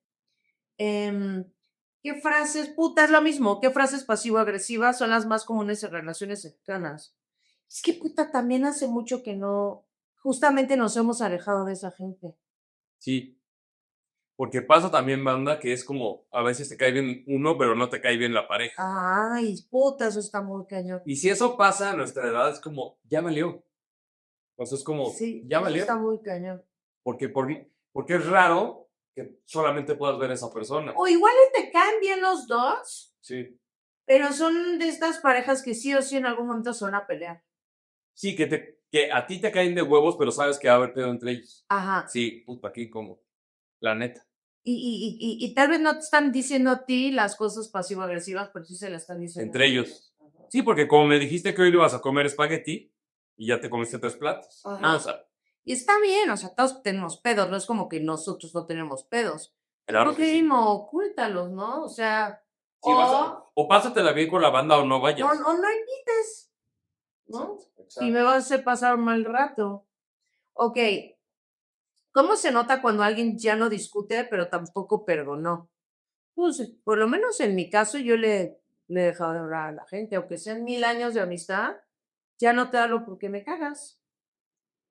¿Qué frases, puta, es lo mismo? ¿Qué frases pasivo-agresivas son las más comunes en relaciones cercanas? Es que, puta, también hace mucho que no, justamente nos hemos alejado de esa gente. Sí. Porque pasa también, banda, que es como a veces te cae bien uno, pero no te cae bien la pareja. Ay, puta, eso está muy cañón. Y si eso pasa a nuestra edad, es como, ya valió. O sea, es como, Sí, ya eso valió. está muy cañón. Porque es raro que solamente puedas ver a esa persona. O igual y te caen bien los dos, Sí. pero son de estas parejas que sí o sí en algún momento se van a pelear. Sí, que a ti te caen de huevos, pero sabes que va a haber pedo entre ellos. Ajá. Sí, puta, aquí como, la neta. Y tal vez no te están diciendo a ti las cosas pasivo-agresivas, pero sí se las están diciendo. Entre a ellos. Ajá. Sí, porque como me dijiste que hoy ibas a comer espagueti y ya te comiste 3 platos. Ajá. O sea, Y está bien, o sea, todos tenemos pedos, no es como que nosotros no tenemos pedos. claro que sí. no ocúltalos, ¿no? O sea, Sí, o pásatela bien con la banda o no vayas. o no invites, ¿no? Exacto. Y me vas a hacer pasar un mal rato. Ok, ¿cómo se nota cuando alguien ya no discute, pero tampoco perdonó? Pues, por lo menos en mi caso, yo le he dejado de hablar a la gente, aunque sean 1000 años de amistad, ya no te hablo porque me cagas.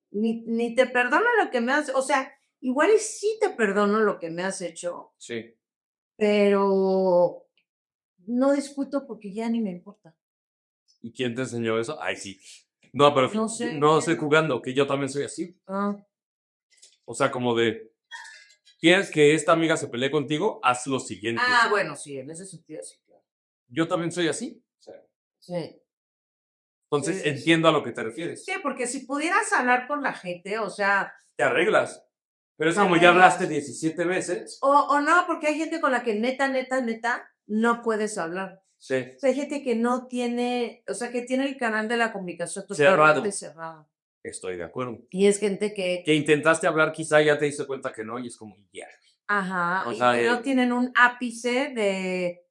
Ni te perdono lo que me has, o sea, igual y sí te perdono lo que me has hecho, Sí. pero no discuto porque ya ni me importa. ¿Y quién te enseñó eso? Ay, sí. No, pero No sé. no estoy jugando, que yo también soy así. Ah, O sea, como de, ¿quieres que esta amiga se pelee contigo? Haz lo siguiente. bueno, sí, en ese sentido sí, claro. Yo también soy así. O sea, Sí. entonces Sí. entiendo a lo que te refieres. Sí, porque si pudieras hablar con la gente, o sea, Te arreglas. Pero es Te como ya arreglas. hablaste 17 veces. o no, porque hay gente con la que neta, no puedes hablar. Sí. O sea, hay gente que no tiene, o sea, que tiene el canal de la comunicación Cerrado. totalmente cerrado. Estoy de acuerdo. Y es gente que, Que intentaste hablar, quizá ya te diste cuenta que no, y es como, ya. ajá, O y sea, que no tienen un ápice de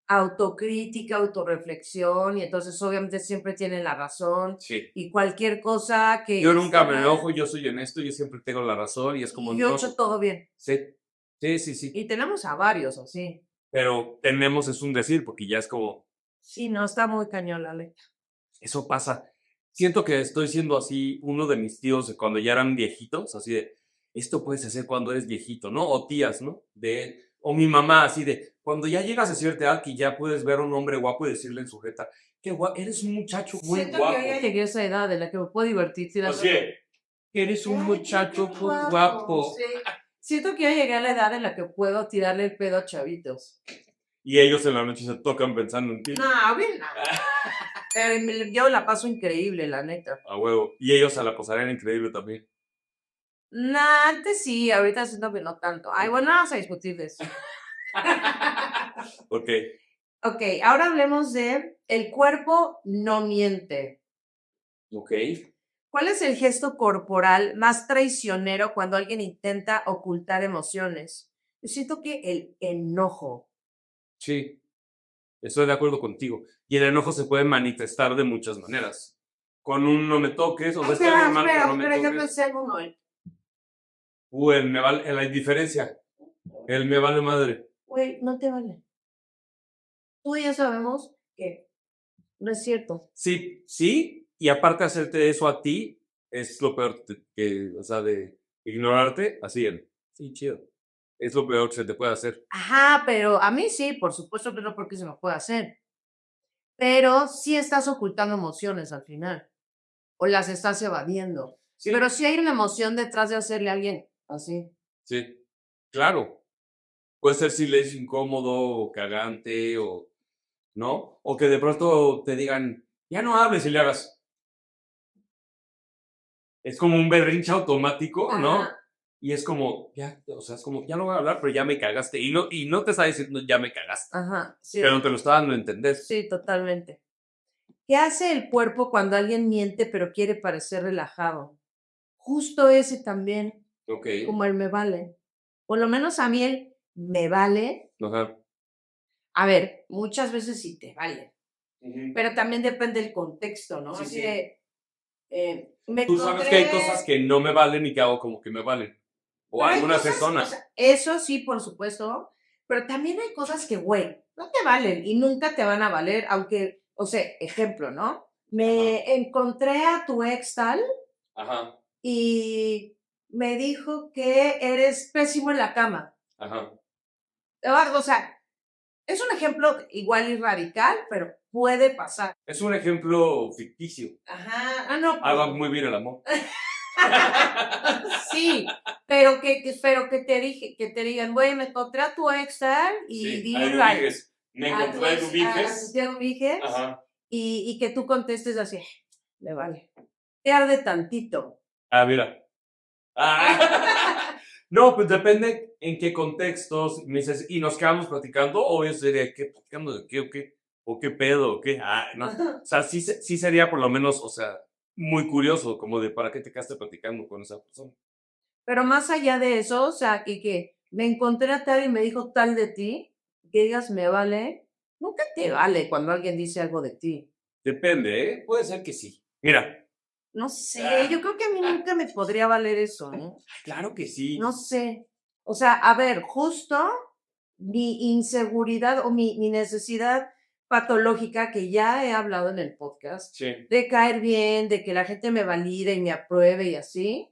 autocrítica, autorreflexión, y entonces obviamente siempre tienen la razón, sí. y cualquier cosa que Yo nunca me esté enojo, mal, yo soy honesto, yo siempre tengo la razón, y es como, y yo he no. hecho todo bien. Sí, sí, sí, sí. Y tenemos a varios así. Pero tenemos es un decir, porque ya es como, Sí, no, está muy cañón la neta. eso pasa. Siento que estoy siendo así uno de mis tíos de cuando ya eran viejitos, así de, esto puedes hacer cuando eres viejito, ¿no? O tías, ¿no? O mi mamá, así de, cuando ya llegas a cierta edad que ya puedes ver a un hombre guapo y decirle en sujeta, qué guapo, eres un muchacho muy Siento guapo. que hoy ya llegué a esa edad en la que me puedo divertir tirando. Así de, eres un muchacho muy guapo. Sí. Siento que ya llegué a la edad en la que puedo tirarle el pedo a chavitos. Y ellos en la noche se tocan pensando en ti. No, bien, no. Pero yo la paso increíble, la neta. A huevo. Y ellos a la pasarela increíble también. Nah, antes sí, ahorita siento que no tanto. Ay, bueno, vamos a discutir de eso. Ok. Ok, ahora hablemos de el cuerpo no miente. Ok. ¿Cuál es el gesto corporal más traicionero cuando alguien intenta ocultar emociones? Yo siento que el enojo. Sí. Estoy de acuerdo contigo. Y el enojo se puede manifestar de muchas maneras. Con un no me toques, o sea, estoy normal, pero no me Espera, yo toques. pensé en uno. En la indiferencia. El me vale madre. Güey, no te vale. Tú y yo sabemos que no es cierto. Sí, sí. Y aparte hacerte eso a ti es lo peor o sea, de ignorarte, así en, sí, chido. Es lo peor que se te puede hacer. Ajá, pero a mí sí, por supuesto que no porque se me puede hacer. Pero sí estás ocultando emociones al final. O las estás evadiendo. Sí. Pero sí hay una emoción detrás de hacerle a alguien así. Sí. Claro. Puede ser silencio incómodo o cagante o, ¿no? O que de pronto te digan, ya no hables y le hagas. Es como un berrinche automático, ¿no? Ajá. Y es como, ya, o sea, es como, ya no voy a hablar, pero ya me cagaste. Y no te está diciendo, ya me cagaste. Ajá, sí. Pero te lo está dando a entender. Sí, totalmente. ¿Qué hace el cuerpo cuando alguien miente pero quiere parecer relajado? Justo ese también, Ok. como el me vale. Por lo menos a mí el me vale. Ajá. A ver, muchas veces sí te vale, Ujú. pero también depende del contexto, ¿no? Sí, Así sí. de, me Tú sabes que hay encontré. cosas que no me valen y que hago como que me valen. O Pero hay algunas cosas, o personas. sea, eso sí, por supuesto, pero también hay cosas que, güey, no te valen y nunca te van a valer, aunque, o sea, ejemplo, ¿no? Me encontré a tu ex tal Ajá. y me dijo que eres pésimo en la cama. Ajá. O sea, es un ejemplo igual y radical, pero puede pasar. Es un ejemplo ficticio. Ajá. Ah, no. Haga muy bien el amor. Sí, pero que te dije, que te digan, güey, me encontré a tu ex tal y Sí, dile a Ubiges. Me encontré en a Ubiges. Santiago Víquez Ajá. y que tú contestes así, me vale. Te arde tantito. Ah, mira. Ah. No, pues depende en qué contextos me dices, y nos quedamos platicando, o yo sería, ¿qué? ¿Platicando de qué o qué? ¿O qué pedo o qué? Ah, no. O sea, sí, sí sería por lo menos, o sea, muy curioso, como de para qué te quedaste platicando con esa persona. Pero más allá de eso, o sea, que me encontré a tal y me dijo tal de ti, que digas me vale, nunca te vale cuando alguien dice algo de ti. Depende, ¿eh? Puede ser que sí. Mira. No sé, yo creo que a mí nunca me podría valer eso, ¿no? Claro que sí. No sé. O sea, a ver, justo mi inseguridad o mi necesidad patológica, que ya he hablado en el podcast, Sí. de caer bien, de que la gente me valide y me apruebe y así,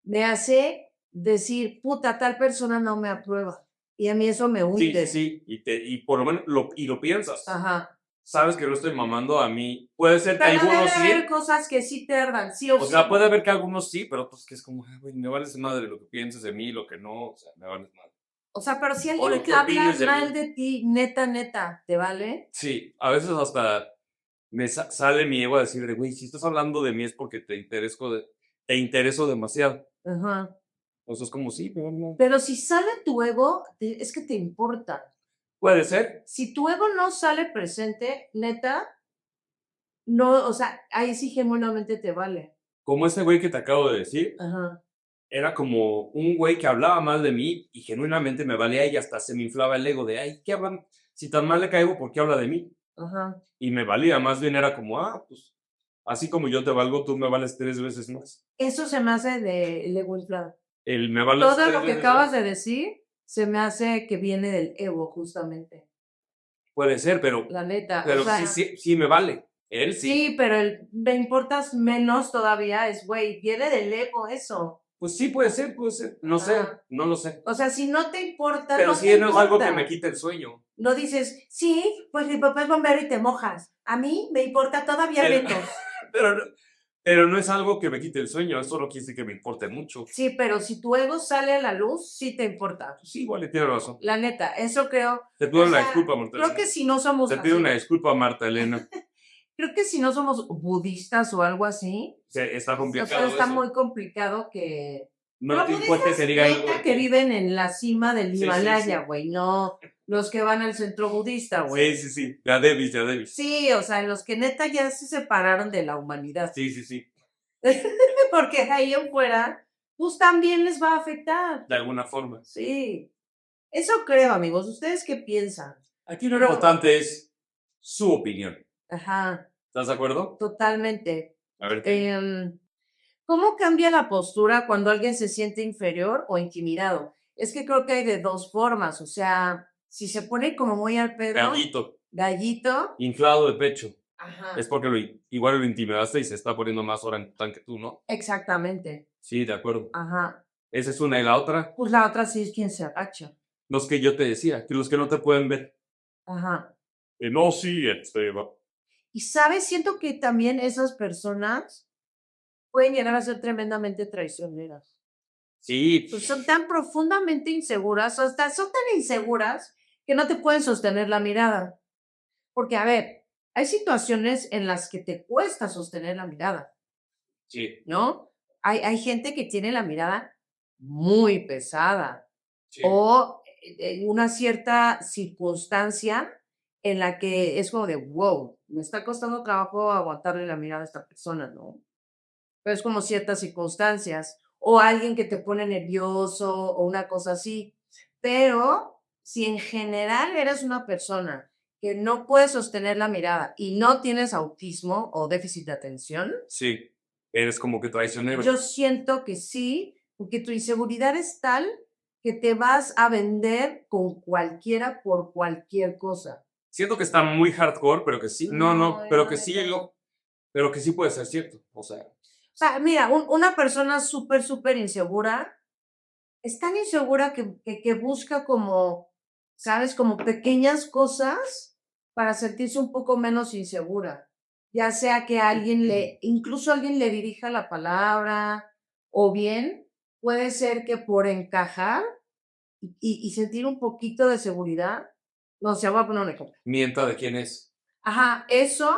me hace decir, puta, tal persona no me aprueba. Y a mí eso me Sí, hunde. sí, y por lo menos lo piensas. Ajá. Sabes que no estoy mamando a mí. Puede ser que Pero debe algunos sí. haber cosas que sí te ardan, sí o O sí. sea, puede haber que algunos sí, pero otros que es como, güey, me vales madre lo que pienses de mí, lo que no, o sea, me vales madre. O sea, pero si O alguien lo que habla opines de mal mí. de ti, neta, neta, ¿te vale? Sí, a veces hasta me sale mi ego a decir de, güey, si estás hablando de mí es porque te intereso demasiado. Ajá. O sea, es como, sí, pero no. Pero si sale tu ego, es que te importa. Puede ser. Si tu ego no sale presente, neta, no, o sea, ahí sí genuinamente te vale. Como ese güey que te acabo de decir, Ajá, era como un güey que hablaba mal de mí y genuinamente me valía y hasta se me inflaba el ego de, ay, ¿qué hablan? Si tan mal le caigo, ¿por qué habla de mí? ajá. Y me valía, más bien era como, pues, así como yo te valgo, tú me vales 3 veces más. Eso se me hace de ego inflado. El me vales Todo tres lo que veces acabas de más. decir se me hace que viene del ego, justamente. Puede ser, La neta, o pero sí, sea, sí, sí me vale. Él sí. sí, pero el me importas menos todavía es, güey, viene del ego eso. Pues sí, puede ser, puede ser. No sé, Ajá. no lo sé. O sea, si no te importa, Pero no sí, te no es algo que me importa. quite el sueño. No dices, sí, pues mi papá es bombero y te mojas. A mí me importa todavía Pero, menos. pero, pero no es algo que me quite el sueño, eso no quiere decir que me importe mucho. Sí, pero si tu ego sale a la luz, sí te importa. Pues sí, igual tiene razón. La neta, eso creo. Te O pido una sea, disculpa, Marta creo Elena. que si no somos Te pido una así, disculpa, Marta Elena. creo que si no somos budistas o algo así, Está o sea, complicado está eso. muy complicado que... No Pero te importa que budistas, digan algo de neta, que ti. viven en la cima del Sí, sí, Himalaya, sí. güey, no los que van al centro budista, Sí, güey. sí, sí. Ya debis, ya debis. Sí, o sea, los que neta ya se separaron de la humanidad. Sí, sí, sí. Porque de ahí en fuera, pues también les va a afectar. De alguna forma. Sí, eso creo, amigos. ¿Ustedes qué piensan? Aquí lo Pero, importante es su opinión. ajá, ¿Estás de acuerdo? totalmente. A ver, dime. Em, ¿Cómo cambia la postura cuando alguien se siente inferior o intimidado? Es que creo que hay de dos formas, o sea, si se pone como muy al pedo, Gallito, gallito, inflado de pecho. Es ajá, porque igual lo intimidaste y se está poniendo más orangután que tú, ¿no? exactamente, Sí, de acuerdo. ajá. Esa es una y la otra. Pues la otra sí es quien se agacha, Los que yo te decía, que los que no te pueden ver. ajá. No, sí, Y sabes, siento que también esas personas pueden llegar a ser tremendamente traicioneras. sí, Pues son tan profundamente inseguras, hasta son tan inseguras que no te pueden sostener la mirada. Porque, a ver, hay situaciones en las que te cuesta sostener la mirada, sí, ¿no? Hay gente que tiene la mirada muy pesada sí. o en una cierta circunstancia en la que es como de, wow, me está costando trabajo aguantarle la mirada a esta persona, ¿no? Pero es como ciertas circunstancias, o alguien que te pone nervioso o una cosa así. Pero si en general eres una persona que no puede sostener la mirada y no tienes autismo o déficit de atención, Sí, eres como que traicionero. yo siento que sí, porque tu inseguridad es tal que te vas a vender con cualquiera por cualquier cosa. Siento que está muy hardcore, pero que sí, no, No, no, pero la que sí, neta no. pero que sí puede ser cierto. O sea, O sea, mira, una persona súper, súper insegura es tan insegura que busca como, ¿sabes? Como pequeñas cosas para sentirse un poco menos insegura. Ya sea que alguien incluso alguien le dirija la palabra, o bien puede ser que por encajar y sentir un poquito de seguridad, no sé, voy a poner un ejemplo. mienta de quién es. Ajá, eso,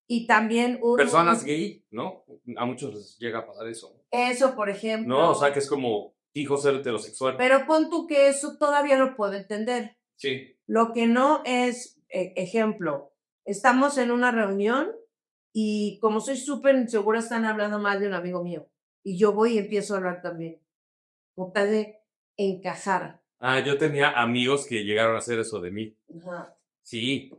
y también Personas gay, ¿no? A muchos les llega a pasar eso. eso, por No, o sea, ejemplo. que es como fijo ser heterosexual. Pero pon tú que eso todavía lo puedo entender. Sí, Lo que no es, ejemplo, estamos en una reunión y como soy súper insegura, están hablando mal de un amigo mío. Y yo voy y empiezo a hablar también. Con tal de encajar. yo tenía amigos que llegaron a hacer eso de mí. Ajá. Sí,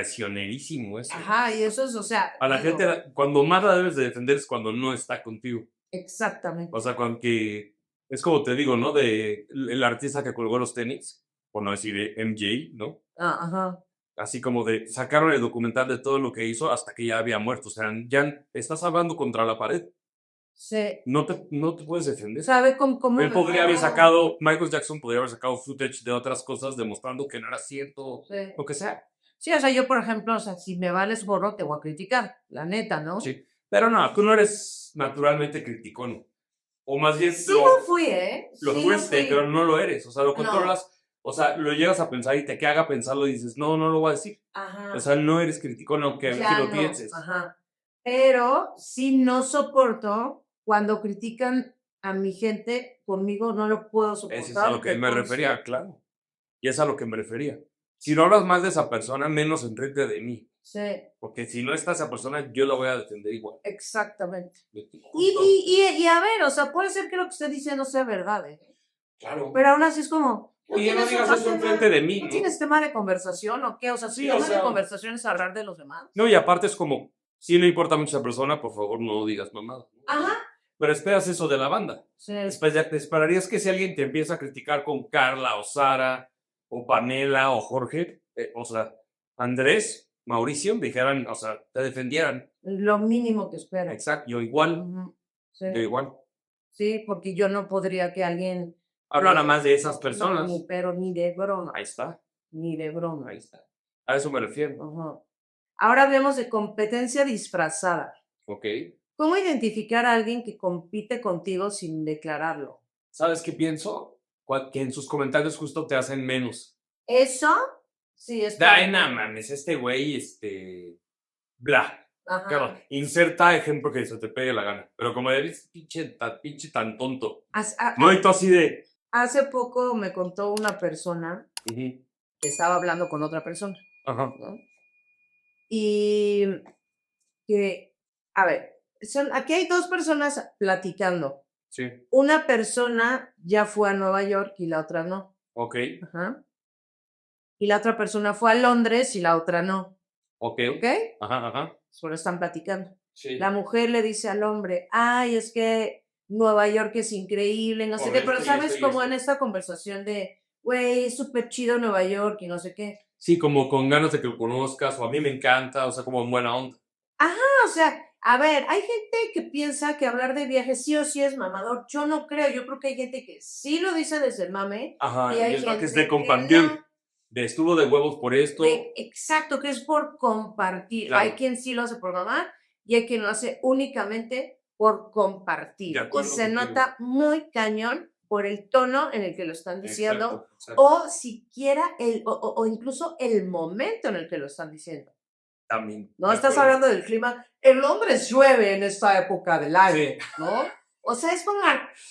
traicionerísimo eso. Ajá, y eso es, o sea, A la digo, gente, cuando más la debes de defender es cuando no está contigo. O exactamente. sea, cuando que, es como te digo, ¿no? De el artista que colgó los tenis, por no decir de MJ, ¿no? Ah, ajá. Así como de, sacaron el documental de todo lo que hizo hasta que ya había muerto. O sea, ya estás hablando contra la pared. Se No te puedes defender. sabe cómo Él podría haber mejor. sacado, Michael Jackson podría haber sacado footage de otras cosas demostrando que no era cierto, Sí. lo que sea. Sí, o sea, yo, por ejemplo, o sea, si me vales gorro, te voy a criticar, la neta, ¿no? Sí. Pero no, tú no eres naturalmente criticón. O más bien Sí lo fui, ¿eh? lo Sí lo fuiste, pero fui. no lo eres. O sea, lo No. controlas. O sea, lo llegas a pensar y te que haga pensarlo y dices, no, no lo voy a decir. O Ajá. sea, no eres criticón aunque Ya lo no, pienses. ajá. Pero sí no soporto cuando critican a mi gente, conmigo no lo puedo Eso es a lo soportar que de me por sí. refería, claro. Y es a lo que me refería. si no hablas más de esa persona, menos enfrente de mí. Sí, Porque si no está esa persona, yo la voy a defender igual. exactamente. Justo. Y a ver, o sea, puede ser que lo que usted dice no sea verdad, ¿eh? Claro. Pero aún así es como, Oye, no tienes digas otro eso tema? enfrente de mí, ¿No ¿no? tienes tema de conversación o qué? O sea, su Sí, o tema de sea, conversación es hablar de los demás. no, y aparte es como, si no importa mucho esa persona, por favor no digas mamada. Ajá. Pero esperas eso de la banda. Sí, Después ya te esperarías que si alguien te empieza a criticar con Carla o Sara o Pamela o Jorge, o sea, Andrés, Mauricio, dijeran, o sea, te defendieran. lo mínimo que espero. Exacto, yo igual, Ujú. Sí, yo igual. sí, porque yo no podría que alguien... Habla nada más de esas No, personas. pero ni de broma. Ahí está, Ni de broma. ahí está. A eso me refiero. Ajá. Ahora hablemos de competencia disfrazada. Ok. ¿Cómo identificar a alguien que compite contigo sin declararlo? ¿Sabes qué pienso? Que en sus comentarios justo te hacen menos. Eso sí es... Ay, no mames, este güey, bla. Ajá. Claro, inserta ejemplo que se te pegue la gana. Pero como eres pinche tan tonto. No, y tú así de. Hace poco me contó una persona Ujú, que estaba hablando con otra persona, ajá, ¿no? Y que, a ver, aquí hay dos personas platicando. sí, Una persona ya fue a Nueva York y la otra no. ok, Ajá. Y la otra persona fue a Londres y la otra no. ok, ¿Ok? ajá, Solo están platicando. sí. La mujer le dice al hombre, ay, es que Nueva York es increíble, no sé qué, Por pero esto y sabes, esto y como en esto. esta conversación de, güey, es súper chido Nueva York y no sé qué. Sí, como con ganas de que lo conozcas, o a mí me encanta, o sea, como en buena onda. O sea, a ver, hay gente que piensa que hablar de viajes sí o sí es mamador. Yo no creo, yo creo que hay gente que sí lo dice desde el mame Ajá, y hay es lo que gente es de que compartir. no. De estuvo de huevos por esto. Exacto, que es por compartir. Claro. Hay quien sí lo hace por mamar y hay quien lo hace únicamente por compartir. De Y acuerdo se contigo. nota muy cañón por el tono en el que lo están diciendo Exacto. o siquiera o incluso el momento en el que lo están diciendo. También. No de estás acuerdo. hablando del clima. En Londres llueve en esta época del año, Sí. ¿no? O sea, es como,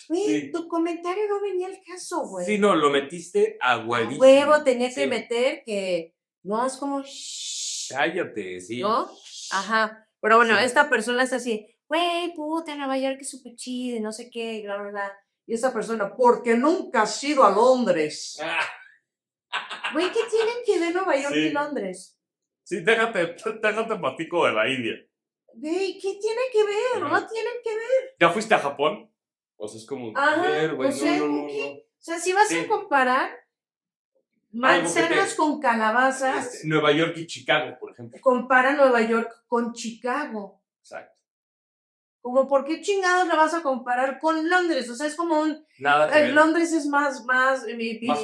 güey, Sí. tu comentario no venía al caso, güey. Sí, no, lo metiste a A huevísimo. huevo tenía que Sí. meter que no es como, shh, Cállate, sí. ¿no? Ajá. Pero bueno, Sí. esta persona es así, güey, puta, Nueva York es súper chido y no sé qué, bla, bla, bla. Y esa persona, porque nunca has ido a Londres. Güey, ¿qué tienen que ver Nueva York Sí. y Londres? Sí, déjate platico de la India. Güey, ¿qué tiene que ver? Ajá. No tienen que ver. ¿Ya fuiste a Japón? O sea, es como, a ver, güey, O sea, no. O sea, si vas Sí. a comparar Algo que manzanas con calabazas, Nueva York y Chicago, por ejemplo. compara Nueva York con Chicago. Exacto. Como, ¿por qué chingados la vas a comparar con Londres? O sea, es como un... Nada que ver. Londres es más Más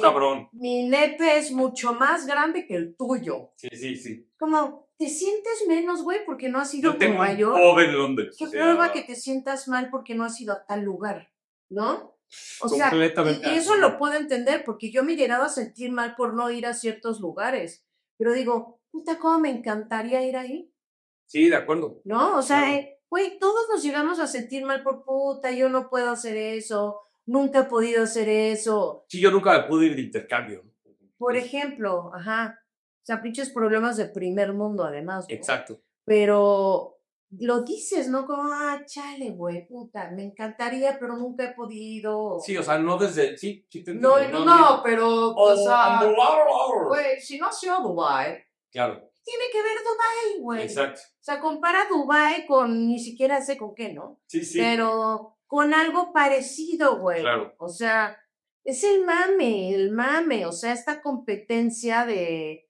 cabrón. Mi nepe es mucho más grande que el tuyo. Sí. Como, ¿te sientes menos, güey, porque no has ido Yo a tengo Nueva un York? pobre en Londres. ¿Qué o sea, prueba que te sientas mal porque no has ido a tal lugar? ¿No? O sea, completamente. y eso lo puedo entender porque yo me he llegado a sentir mal por no ir a ciertos lugares. Pero digo, puta, ¿cómo me encantaría ir ahí? Sí, de acuerdo. ¿No? O sea, Claro. güey, todos nos llegamos a sentir mal por puta, yo no puedo hacer eso, nunca he podido hacer eso. Sí, yo nunca pude ir de intercambio. Por ejemplo, ajá, o sea, pinches problemas de primer mundo además, ¿no? Exacto. Pero lo dices, ¿no? Como, chale, güey, puta, me encantaría, pero nunca he podido. Sí, o sea, no desde. Sí, te No, entiendo. no, pero, o sea, Güey. güey, si no has ido a Dubái, Claro, tiene que ver Dubái, güey. exacto. O sea, compara Dubái con, ni siquiera sé con qué, ¿no? Sí. Pero con algo parecido, güey. Claro. O sea, es el mame, o sea, esta competencia de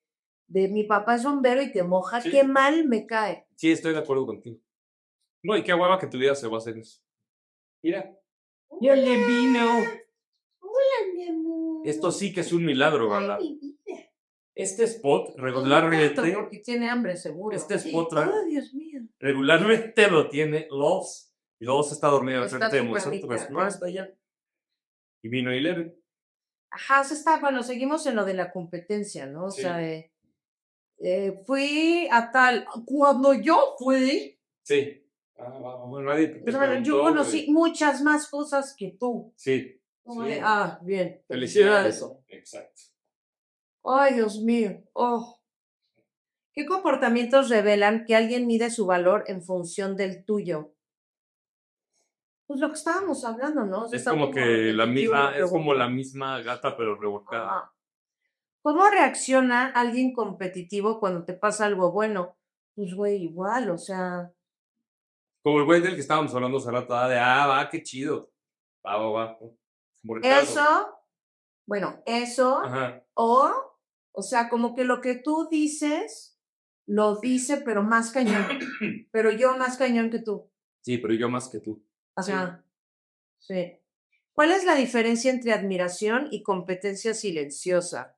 mi papá es bombero y te moja, Sí. qué mal me cae. Sí, estoy de acuerdo contigo. No, y qué hueva que tu vida se va a hacer eso. Mira. Ya le vino. Hola, mi amor. Esto sí que es un milagro, Gala. Ay, mi vida. Este spot No regularmente. tanto, porque tiene hambre, seguro. Este spot Oh, Dios mío. regularmente lo tiene Loves. Y Loves está dormido Está enfrente de súper nosotros. rica. No está allá. Y vino Eleven. Ajá, eso está, bueno, seguimos en lo de la competencia, ¿no? O Sí. sea, fui a tal, cuando yo fui, Sí. Bueno, nadie te pues, bueno, yo preguntó, conocí güey. muchas más cosas que tú. Sí. Como Sí. de, bien. Felicidades. Eso. Exacto. Ay, Dios mío. Oh. ¿Qué comportamientos revelan que alguien mide su valor en función del tuyo? Pues lo que estábamos hablando, ¿no? O sea, Es está como como que repetitivo la es como pregunta. la misma gata, pero revolcada. Ajá. ¿Cómo reacciona alguien competitivo cuando te pasa algo bueno? Pues, güey, igual, o sea, Como el güey del que estábamos hablando hace rato, de, va, qué chido. Va. Como Ricardo. eso, bueno, eso, Ajá. o, o sea, como que lo que tú dices, lo dice, pero más cañón, pero yo más cañón que tú. Sí, pero yo más que tú. Sí. Ajá, sí. ¿Cuál es la diferencia entre admiración y competencia silenciosa?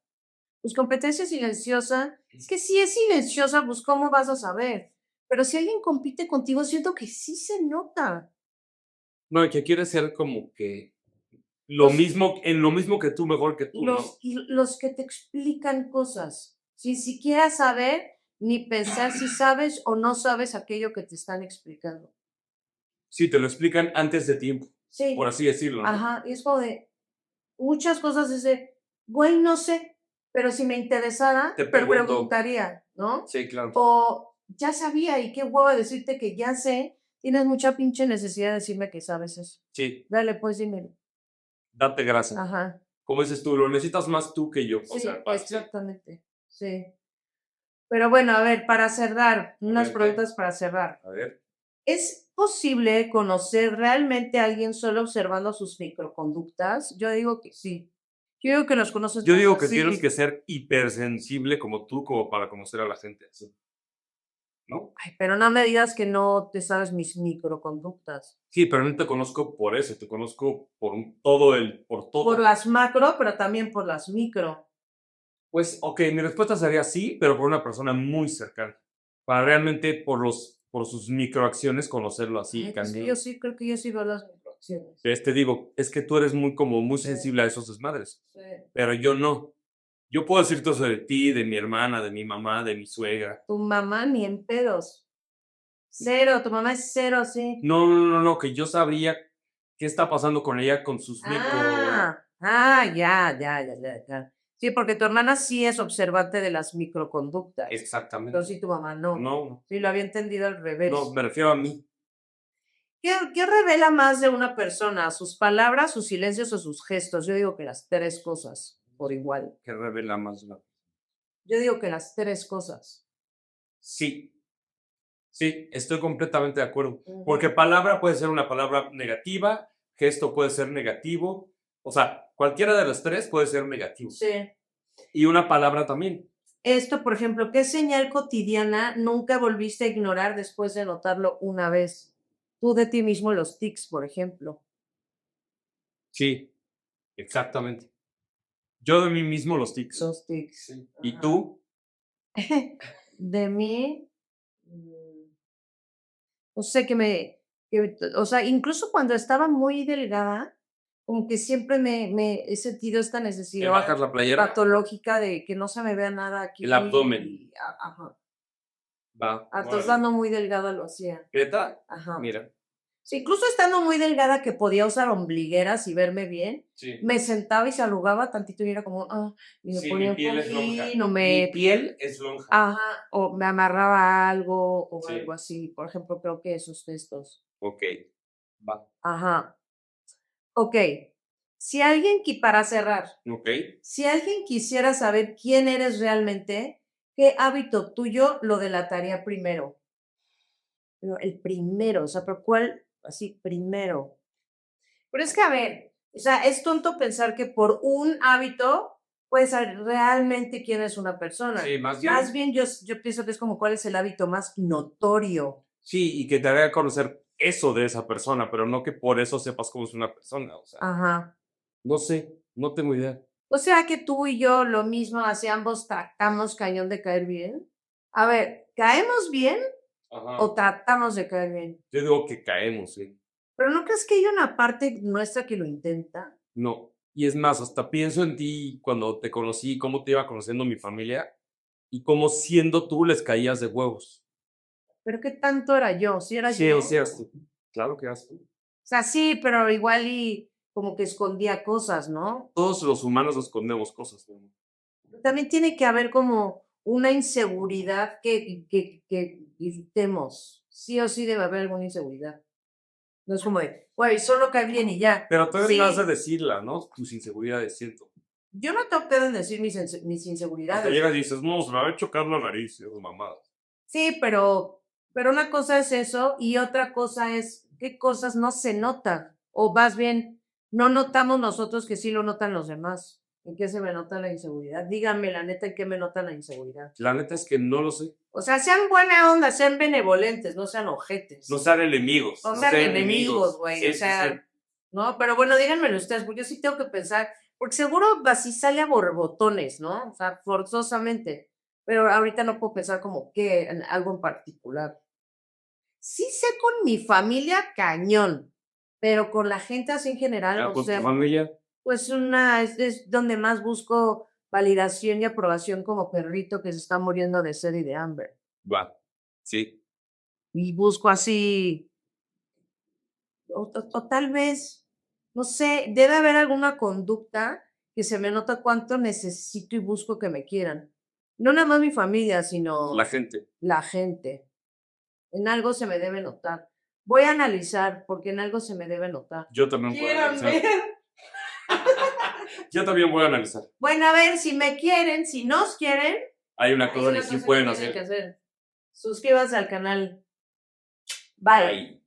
Pues competencia silenciosa, es que si es silenciosa, pues ¿cómo vas a saber? Pero si alguien compite contigo, siento que sí se nota. No, y que quiere ser como que Los, en lo mismo que tú, mejor que tú, ¿no? los que te explican cosas, sin siquiera saber ni pensar si sabes o no sabes aquello que te están explicando. Sí, te lo explican antes de tiempo, por Sí, así decirlo, ¿no? ajá, y es como de muchas cosas es de, güey, no sé, pero si me interesara, Te te pregunto. preguntaría, ¿no? Sí, claro. O ya sabía y qué huevo decirte que ya sé, tienes mucha pinche necesidad de decirme que sabes eso. Sí, Dale, pues dímelo. date grasa. Ajá. Como dices tú, lo necesitas más tú que yo. O Sí, sea, sí. exactamente. Sí. Pero bueno, a ver, para cerrar, A unas ver, ¿qué? preguntas para cerrar. A ver. ¿Es posible conocer realmente a alguien solo observando sus microconductas? Yo digo que sí. Yo digo que los conoces Yo más digo que tienes que así. ser hipersensible como tú, como para conocer a la gente así, ¿no? Ay, pero no me digas que no te sabes mis microconductas. Sí, pero no te conozco por eso, te conozco por Por todo. las macro, pero también por las micro. Pues, ok, mi respuesta sería sí, pero por una persona muy cercana. Para realmente por sus microacciones conocerlo así, Ay, pues que yo cañón. sí, creo que yo sí veo las microacciones. Te digo, es que tú eres muy Sí, sensible a esos desmadres, sí. pero yo no. Yo puedo decirte eso de ti, de mi hermana, de mi mamá, de mi suegra. Tu mamá ni en pedos. Cero, tu mamá es cero, sí. No, que yo sabría qué está pasando con ella con sus micro. Ya. Sí, porque tu hermana sí es observante de las microconductas, pero Exactamente. sí tu mamá no. No, Sí, lo había entendido al no, revés. me refiero a mí. ¿Qué revela más de una persona? ¿Sus palabras, sus silencios o sus gestos? Yo digo que las tres cosas, por igual. Que revela más la. Yo digo que las tres cosas. Sí, sí, estoy completamente de acuerdo. Ujú. Porque palabra puede ser una palabra negativa, gesto puede ser negativo. O sea, cualquiera de las tres puede ser negativo. Sí. Y una palabra también. Esto, por ejemplo, ¿qué señal cotidiana nunca volviste a ignorar después de notarlo una vez? Tú de ti mismo los tics, por ejemplo. Sí, exactamente. Yo de mí mismo los tics. Los tics. Sí. ¿Y Ajá. tú? De mí, no sé, o sea, incluso cuando estaba muy delgada, como que siempre me he sentido esta ¿Me necesidad bajas la playera? patológica de que no se me vea nada aquí. El abdomen. Ajá. Va, Hasta órale. estando muy delgada lo hacía. ¿Neta? Ajá. Mira. Sí, incluso estando muy delgada que podía usar ombligueras y verme bien, Sí. me sentaba y se arrugaba tantito y era como, y me Sí, mi ponía un piel es lonja. cojín o Mi piel es lonja. ajá, o me amarraba algo o algo Sí. así. Por ejemplo, creo que esos textos. Ok. Va. Ajá. Ok. Si alguien, para cerrar, Ok. si alguien quisiera saber quién eres realmente, ¿qué hábito tuyo lo delataría primero? Pero el primero, o sea, pero ¿cuál? Así, primero. Pero es que, a ver, o sea, es tonto pensar que por un hábito puedes saber realmente quién es una persona. Sí, más Más bien. bien yo pienso que es como cuál es el hábito más notorio. Sí, y que te haga conocer eso de esa persona, pero no que por eso sepas cómo es una persona. O sea, Ajá. no sé, no tengo idea. O sea que tú y yo lo mismo, así ambos tratamos cañón de caer bien. A ver, ¿caemos bien Ajá. o tratamos de caer bien? Yo digo que caemos, sí. Pero ¿no crees que hay una parte nuestra que lo intenta? No. Y es más, hasta pienso en ti cuando te conocí, cómo te iba conociendo mi familia y cómo siendo tú les caías de huevos. ¿Pero qué tanto era yo? ¿Sí era Sí, o yo? sea, tú. Claro que eras tú. O sea, sí, pero igual y como que escondía cosas, ¿no? Todos los humanos escondemos cosas, ¿no? También tiene que haber como una inseguridad que gritemos. Sí o sí debe haber alguna inseguridad. No es como de, güey, solo cae bien y ya. Pero tú eres Sí, más de decirla, ¿no? Tus inseguridades, siento. yo no tengo pedo en decir mis Hasta inseguridades. llegas y dices, no, se me va a chocar la nariz, y esas mamadas. Sí, pero una cosa es eso y otra cosa es qué cosas no se notan. O más bien, no notamos nosotros que sí lo notan los demás. ¿En qué se me nota la inseguridad? Díganme la neta, ¿en qué me nota la inseguridad? La neta es que no lo sé. O sea, sean buena onda, sean benevolentes, no sean ojetes. No sean enemigos. No sean enemigos, güey. Sí, o sí, sea, sí. no, pero bueno, díganmelo ustedes, porque yo sí tengo que pensar, porque seguro así sale a borbotones, ¿no? O sea, forzosamente. Pero ahorita no puedo pensar como que en algo en particular. Sí sé con mi familia cañón, pero con la gente así en general, o Con tu sea, familia. pues es donde más busco validación y aprobación como perrito que se está muriendo de sed y de hambre. Va. Sí. Y busco así, o tal vez, no sé, debe haber alguna conducta que se me nota cuánto necesito y busco que me quieran. No nada más mi familia, sino La gente. la gente. En algo se me debe notar. Voy a analizar, porque en algo se me debe notar. Yo también voy a analizar. Yo también voy a analizar. Bueno, a ver, si me quieren, si nos quieren, Hay una hay cosa una que sí cosa pueden que tienen que hacer. hacer. Suscríbanse al canal. Bye. Ahí.